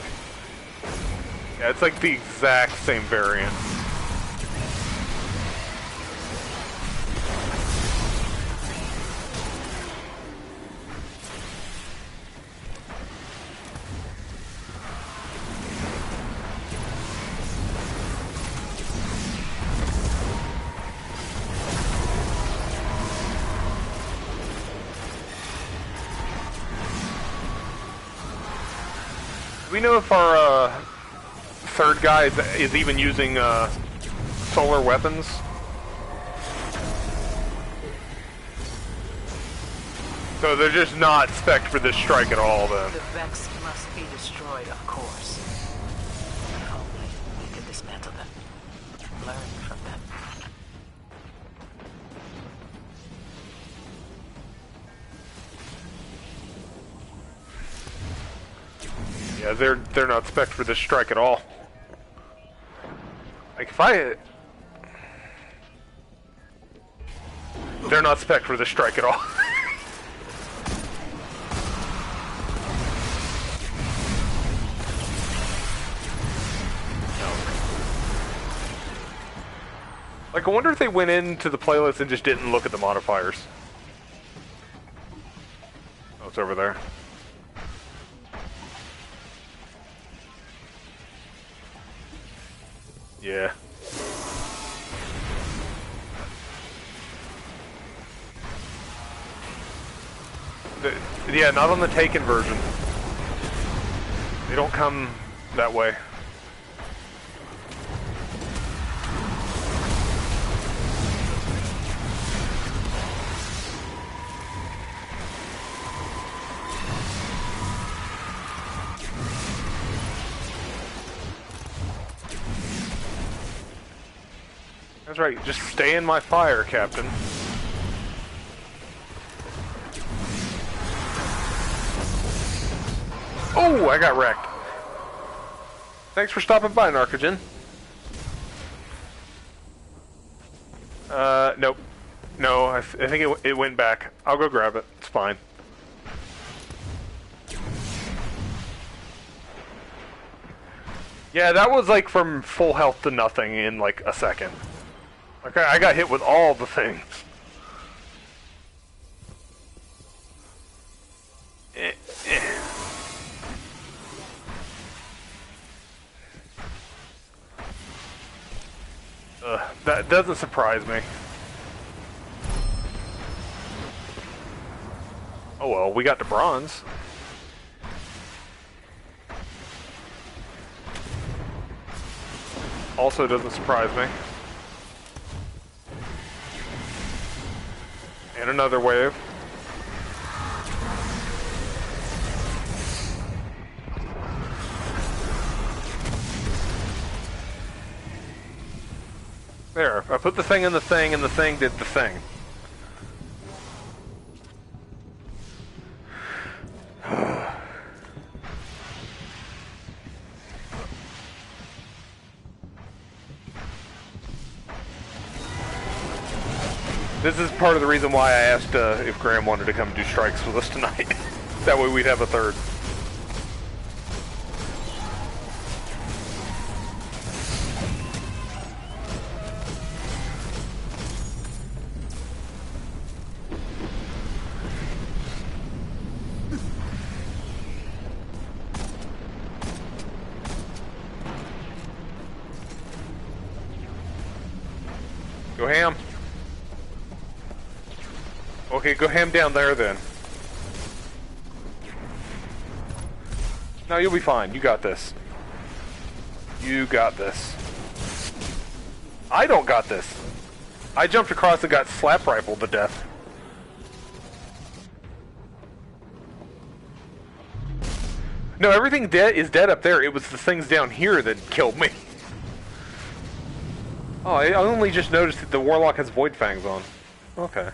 Yeah, it's like the exact same variant. Do we know if our third guy is even using solar weapons? So they're just not spec'd for this strike at all, then. The Vex must be destroyed, of course. If only we could dismantle them. Learn from them. Yeah, they're not spec'd for this strike at all. Like they're not spec'd for this strike at all. Like, I wonder if they went into the playlist and just didn't look at the modifiers. Oh, it's over there. Yeah. Yeah, not on the Taken version. They don't come that way. That's right, just stay in my fire, Captain. Oh, I got wrecked. Thanks for stopping by, Narcogen. Nope. No, I think it went back. I'll go grab it. It's fine. Yeah, that was like from full health to nothing in like a second. Okay, I got hit with all the things. That doesn't surprise me. Oh well, we got the bronze. Also doesn't surprise me. And another wave. There, I put the thing in the thing, and the thing did the thing. This is part of the reason why I asked if Graham wanted to come do strikes with us tonight. That way we'd have a third. Go ham. Okay, go ham down there then. No, you'll be fine. You got this. You got this. I don't got this. I jumped across and got slap rifled to death. No, everything is dead up there. It was the things down here that killed me. Oh, I only just noticed that the Warlock has Void Fangs on. Okay.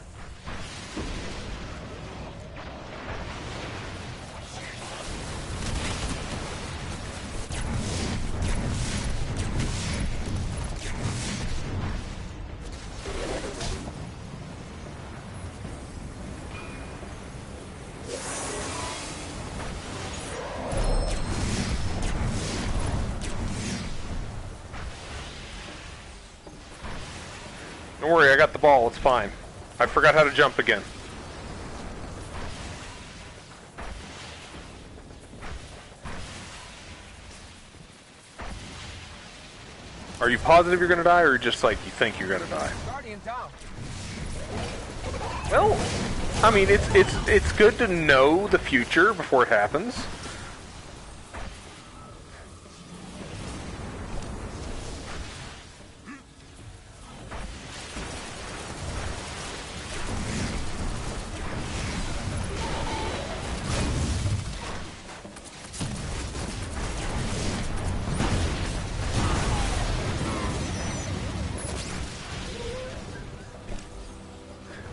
Don't worry, I got the ball, it's fine. I forgot how to jump again. Are you positive you're gonna die, or just like you think you're gonna die? Well, I mean, it's good to know the future before it happens.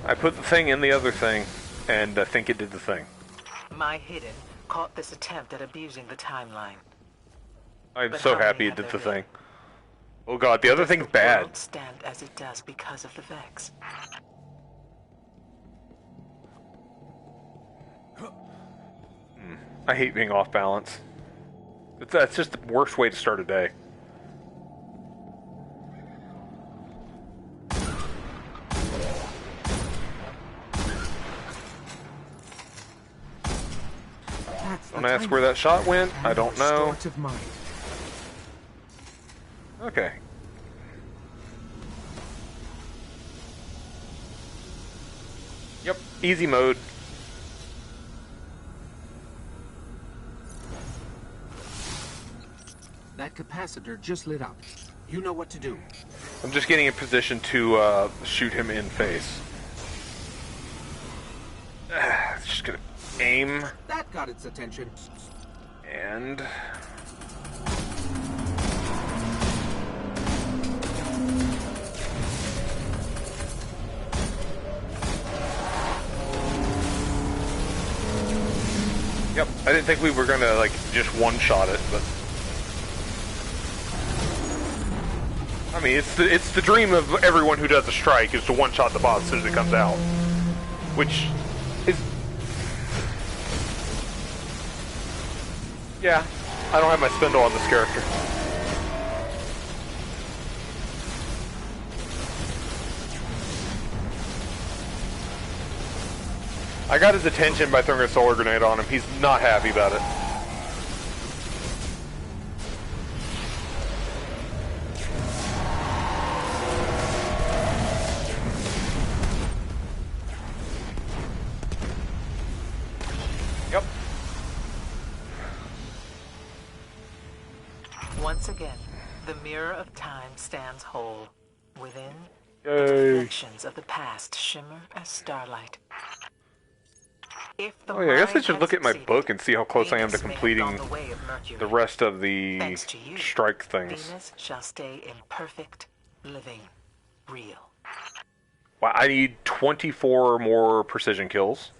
I put the thing in the other thing, and I think it did the thing. My Hidden caught this attempt at abusing the timeline. I'm But so how happy many it did have the there thing. Oh god, the other thing's The bad. world stand as it does because of the Vex. I hate being off balance. That's just the worst way to start a day. Don't ask where that shot went. I don't know. Okay. Yep, easy mode. That capacitor just lit up. You know what to do. I'm just getting in position to shoot him in face. Just gonna aim That got its attention. and yep. I didn't think we were gonna like just one-shot it, but I mean it's the dream of everyone who does a strike is to one-shot the boss as soon as it comes out, which is yeah. I don't have my spindle on this character. I got his attention by throwing a solar grenade on him. He's not happy about it. Yep. Once again, the mirror of time stands whole. Within, the Yay. reflections of the past shimmer as starlight. If the Oh yeah, I guess I mind should had look at my succeeded, book and see how close I am to Venus may have completing gone the way of Mercury. the rest of the Thanks to you, strike things. Venus shall stay in perfect, living, real. Wow, I need 24 more precision kills.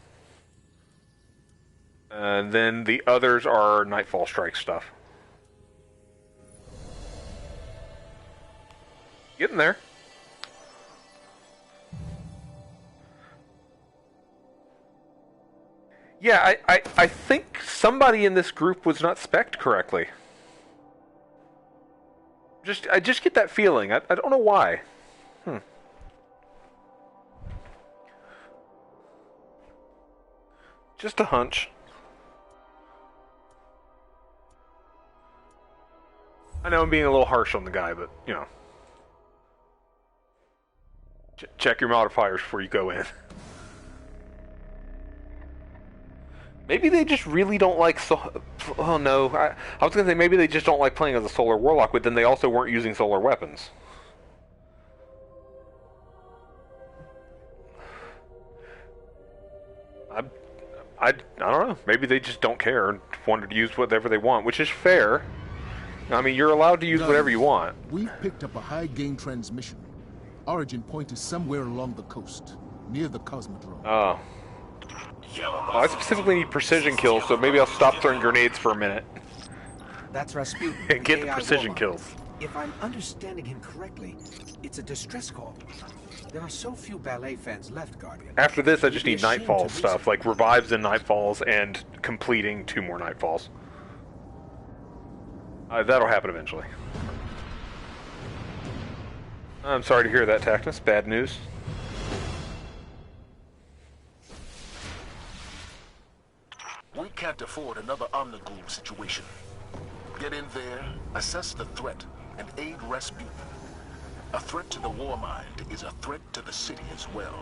And then the others are Nightfall Strike stuff. Getting there. Yeah, I think somebody in this group was not spec'd correctly. I just get that feeling. I don't know why. Just a hunch. I know I'm being a little harsh on the guy, but, you know. Check your modifiers before you go in. Maybe they just really don't like oh no, I was gonna say maybe they just don't like playing as a Solar Warlock, but then they also weren't using solar weapons. I don't know. Maybe they just don't care and wanted to use whatever they want, which is fair. I mean, you're allowed to use whatever you want. We've picked up a high-gain transmission. Origin point is somewhere along the coast, near the Cosmodrome. Oh. Well, I specifically need precision kills, so maybe I'll stop throwing grenades for a minute. That's Rasputin. And get the AI precision warlock. kills. If I'm understanding him correctly, it's a distress call. There are so few ballet fans left, Guardian. After this, I just You'd need be ashamed Nightfall to stuff, reason. like revives and Nightfalls, and completing 2 more Nightfalls. That'll happen eventually. I'm sorry to hear that, Tactus. Bad news. We can't afford another Omnigul situation. Get in there, assess the threat, and aid Rasputin. A threat to the Warmind is a threat to the city as well.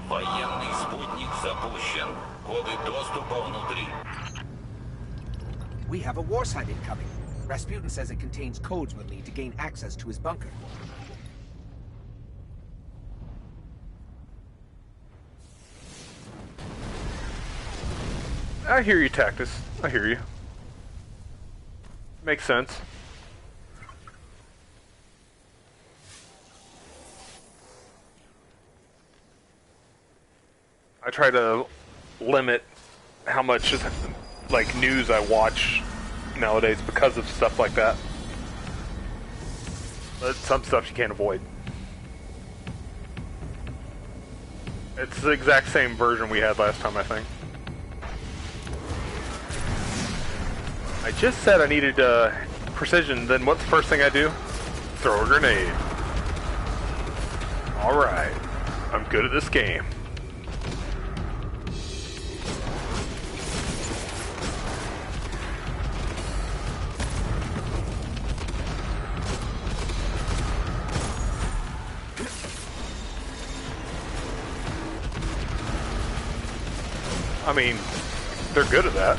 Военный спутник запущен. Коды доступа внутри. We have a war site incoming. Rasputin says it contains codes we'll need to gain access to his bunker. I hear you, Tactus. I hear you. Makes sense. I try to limit how much like news I watch nowadays because of stuff like that. But some stuff you can't avoid. It's the exact same version we had last time, I think. I just said I needed precision, then what's the first thing I do? Throw a grenade. Alright. I'm good at this game. I mean, they're good at that.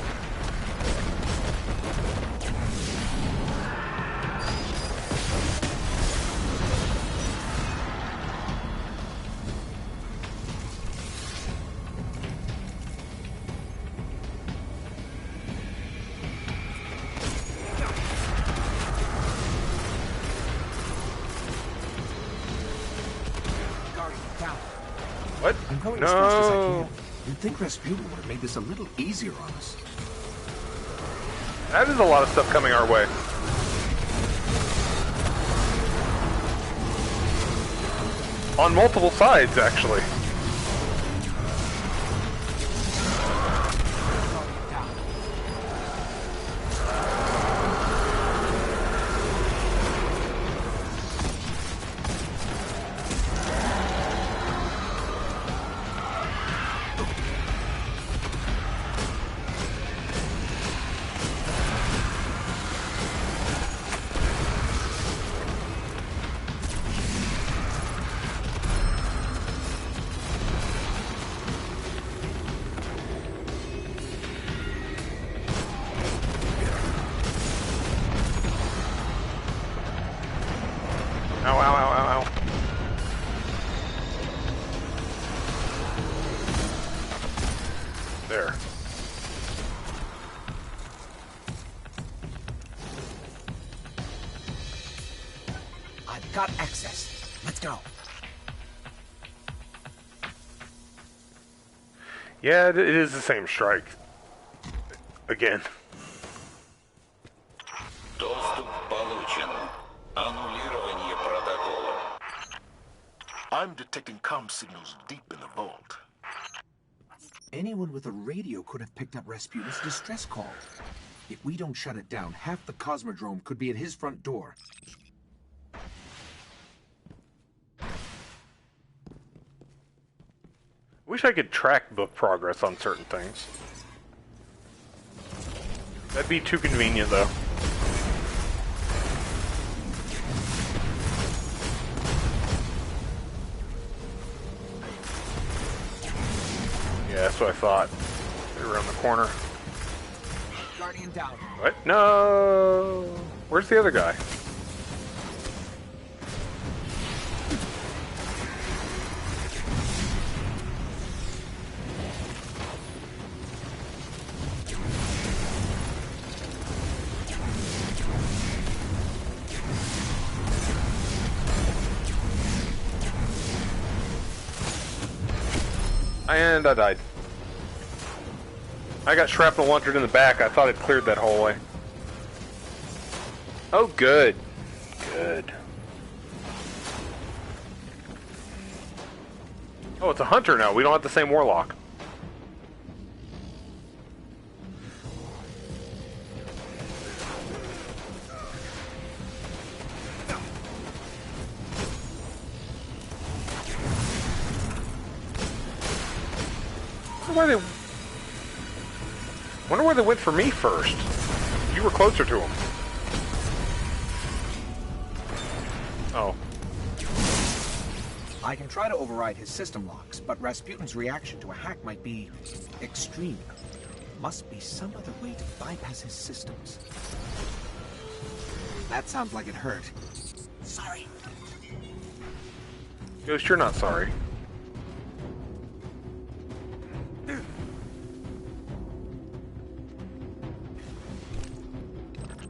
Guardian, down. What? I'm going as fast as I No. can. You'd think Rasputin would have made this a little easier on us. That is a lot of stuff coming our way. On multiple sides, actually. Ow, ow, ow, ow, ow. There. I've got access. Let's go. Yeah, it is the same strike. Again. Доступ получен. Аннулирование протокола. I'm detecting comm signals deep in the vault. Anyone with a radio could have picked up Rasputin's distress call. If we don't shut it down, half the Cosmodrome could be at his front door. Wish I could track book progress on certain things. That'd be too convenient, though. Yeah, that's what I thought. They're around the corner. Guardian down. What? No! Where's the other guy? And I died. I got shrapnel launchered in the back. I thought it cleared that hallway. Oh, good. Good. Oh, it's a hunter now. We don't have the same warlock. Wonder where they went for me first. You were closer to him. Oh. I can try to override his system locks, but Rasputin's reaction to a hack might be extreme. Must be some other way to bypass his systems. That sounds like it hurt. Sorry. Ghost, you're not sorry.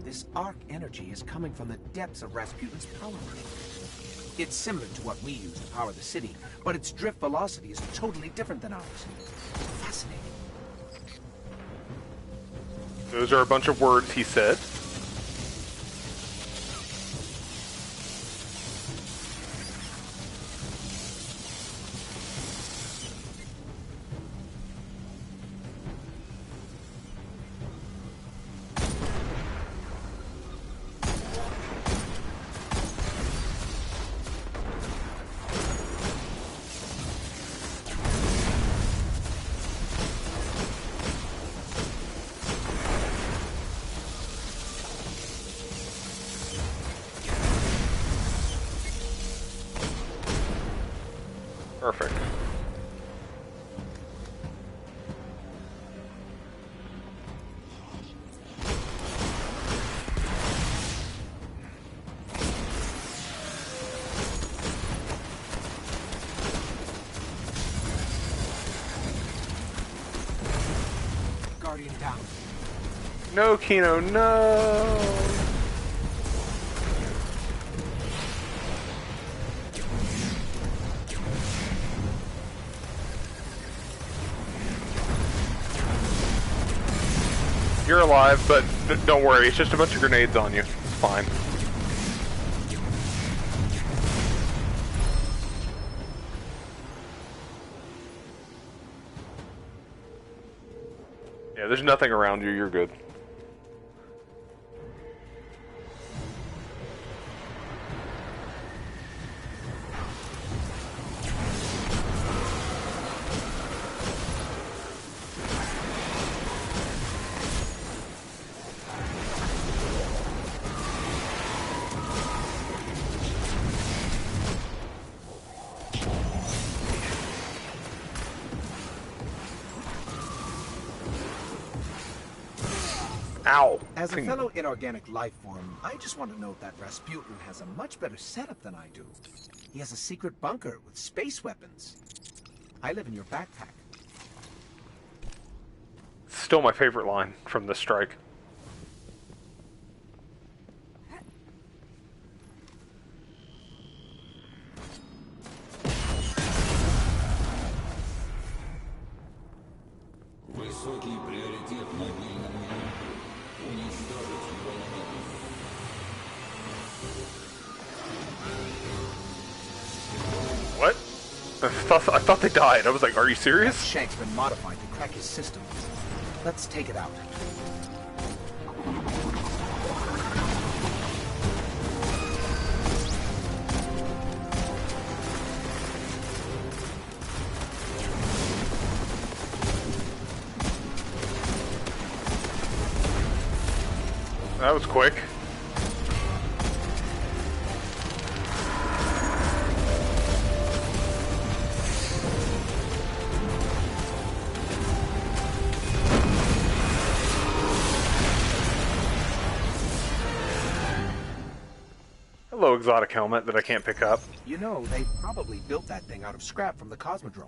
This arc energy is coming from the depths of Rasputin's power grid. It's similar to what we use to power the city, but its drift velocity is totally different than ours. Fascinating. Those are a bunch of words he said. Perfect. Guardian down. No, Kino, no! You're alive, but don't worry, it's just a bunch of grenades on you. It's fine. Yeah, there's nothing around you, you're good. Ow. As a fellow inorganic life form, I just want to note that Rasputin has a much better setup than I do. He has a secret bunker with space weapons. I live in your backpack. Still my favorite line from this strike. Высокий приоритет мобильному юниту. Уничтожить его немедленно. What? I thought they died. I was like, are you serious? That shank's been modified to crack his system. Let's take it out. That was quick. Hello, exotic helmet that I can't pick up. You know, they probably built that thing out of scrap from the Cosmodrome.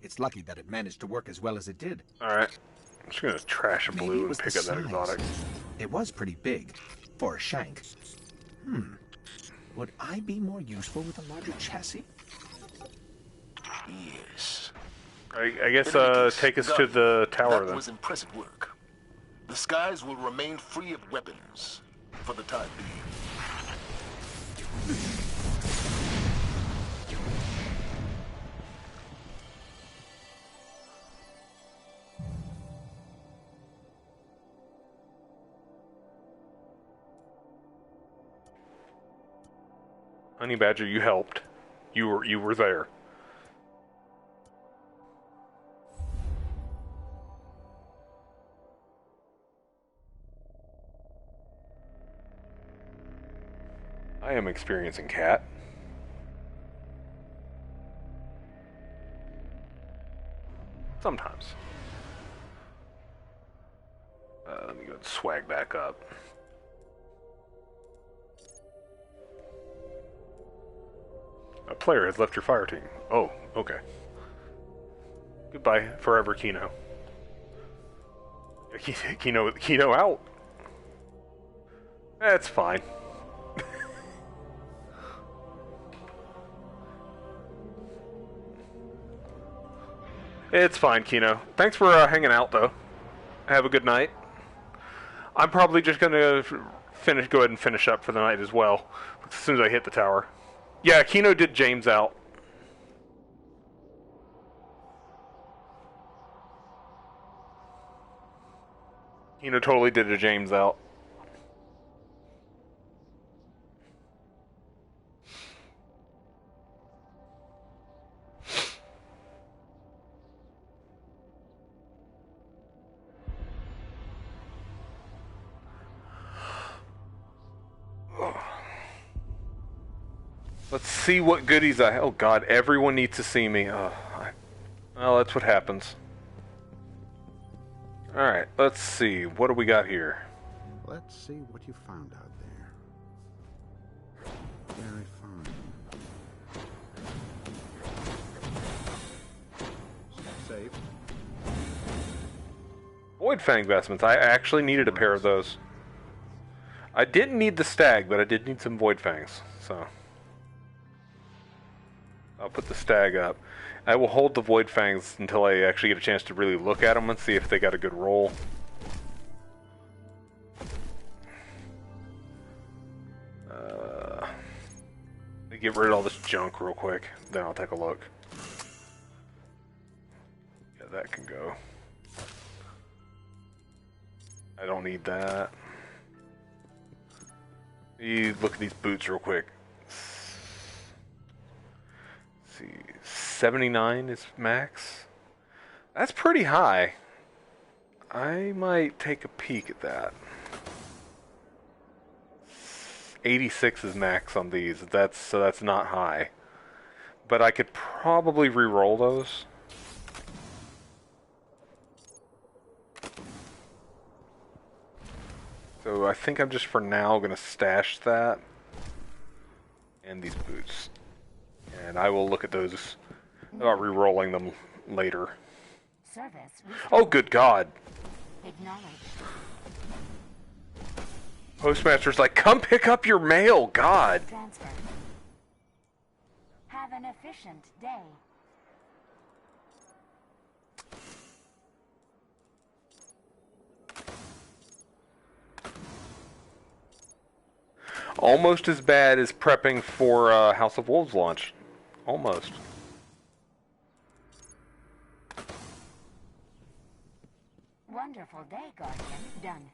It's lucky that it managed to work as well as it did. Alright. I'm just gonna trash a Maybe blue it was and pick the up that size. exotic. It was pretty big. For a shank. Would I be more useful with a larger chassis? Yes. I guess, In any case, take us to Gunn, the tower that then. was impressive work. The skies will remain free of weapons for the time being. Honey Badger, you helped. You were there. I am experiencing cat. Sometimes. Let me go swag back up. A player has left your fire team. Oh, okay. Goodbye, forever, Kino. Kino out. That's fine. It's fine, Kino. Thanks for hanging out, though. Have a good night. I'm probably just gonna go ahead and finish up for the night as well, as soon as I hit the tower. Yeah, Kino did James out. Kino totally did a James out. Let's see what goodies I... Oh god, everyone needs to see me. Well, that's what happens. Alright, let's see. What do we got here? Let's see what you found out there. Very fine. Safe. Void Fang vestments. I actually needed a pair of those. I didn't need the stag, but I did need some Void Fangs, so... I'll put the stag up. I will hold the Void Fangs until I actually get a chance to really look at them and see if they got a good roll. Let me get rid of all this junk real quick, then I'll take a look. Yeah, that can go. I don't need that. Look at these boots real quick. See, 79 is max. That's pretty high. I might take a peek at that. 86 is max on these. So that's not high. But I could probably re-roll those. So I think I'm just for now gonna stash that and these boots. And I will look at those about re-rolling them later. Oh, good God. Postmaster's like, come pick up your mail, God. Transfer. Have an efficient day. Almost as bad as prepping for House of Wolves launch. Almost. Wonderful day, Guardian. Done.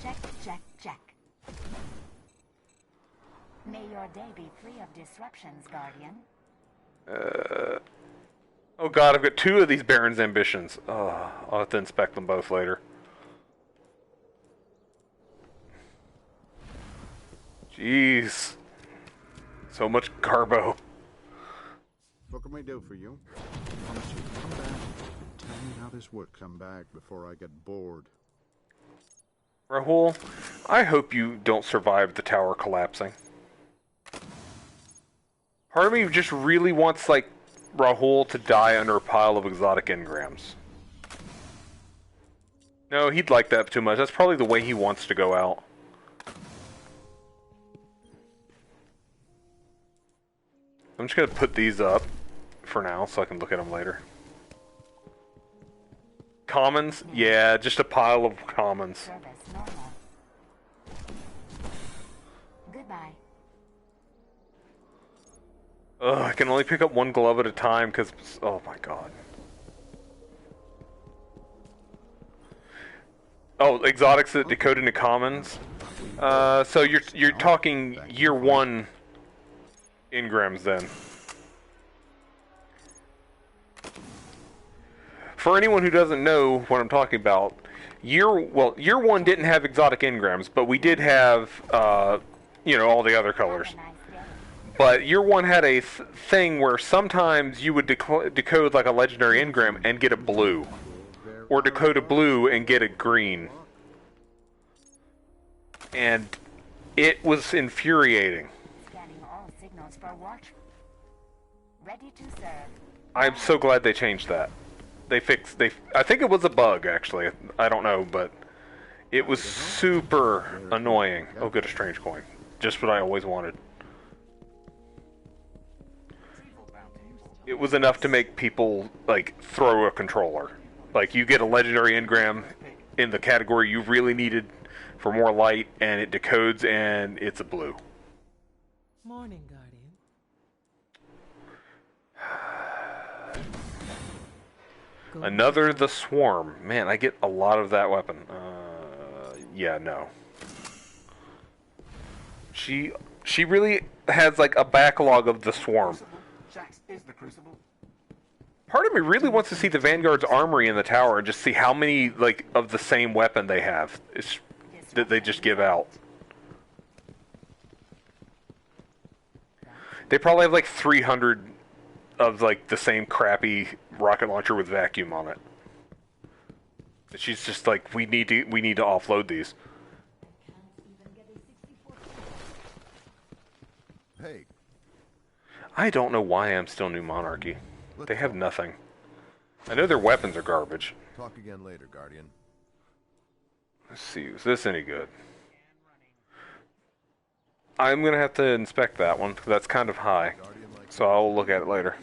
Check, check, check. May your day be free of disruptions, Guardian. Oh god, I've got 2 of these Baron's ambitions. Oh, I'll have to inspect them both later. Jeez. So much garbo. What can we do for you? Promise you, come back. Tell me how this works. Come back before I get bored. Rahul, I hope you don't survive the tower collapsing. Part of me just really wants, like, Rahul to die under a pile of exotic engrams. No, he'd like that too much. That's probably the way he wants to go out. I'm just going to put these up for now so I can look at them later. Commons? Yeah, just a pile of commons. Goodbye. Ugh, I can only pick up 1 glove at a time because... Oh my god. Oh, exotics that decode into commons? So you're talking year 1 engrams then. For anyone who doesn't know what I'm talking about, year 1 didn't have exotic engrams, but we did have, you know, all the other colors. But year 1 had a thing where sometimes you would decode like a legendary engram and get a blue. Or decode a blue and get a green. And it was infuriating. Scanning all signals for watch. Ready to serve. I'm so glad they changed that. I think it was a bug, actually. I don't know, but it was super annoying. Oh, good, a strange coin. Just what I always wanted. It was enough to make people, like, throw a controller. Like, you get a legendary engram in the category you really needed for more light, and it decodes, and it's a blue. Morning, Guardian. Another the Swarm. Man, I get a lot of that weapon. Yeah, no. She really has, like, a backlog of the Swarm. Part of me really wants to see the Vanguard's armory in the tower and just see how many, like, of the same weapon they have that they just give out. They probably have like 300 of like the same crappy rocket launcher with vacuum on it. She's just like, we need to offload these. Hey. I don't know why I'm still New Monarchy. They have nothing. I know their weapons are garbage. Talk again later, Guardian. Let's see, is this any good? I'm going to have to inspect that one, because that's kind of high. So I'll look at it later.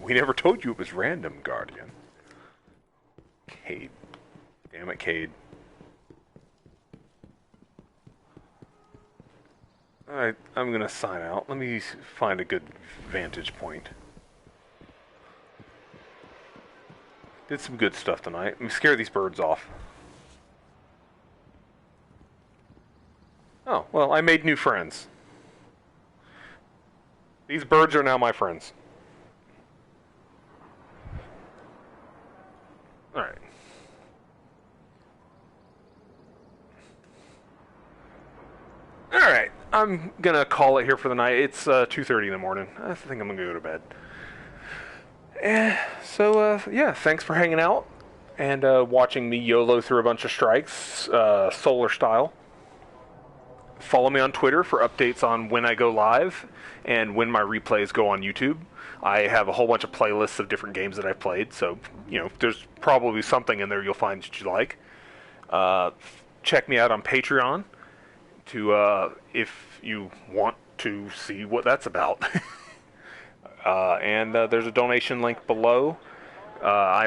We never told you it was random, Guardian. Cade. Damn it, Cade. Alright, I'm going to sign out. Let me find a good vantage point. Did some good stuff tonight. Let me scare these birds off. Oh, well, I made new friends. These birds are now my friends. Alright. Alright, I'm gonna call it here for the night. It's 2:30 in the morning. I think I'm gonna go to bed. Yeah, thanks for hanging out and watching me YOLO through a bunch of strikes, solar style. Follow me on Twitter for updates on when I go live and when my replays go on YouTube. I have a whole bunch of playlists of different games that I've played, so, you know, there's probably something in there you'll find that you like. Check me out on Patreon to if you want to see what that's about. And there's a donation link below. I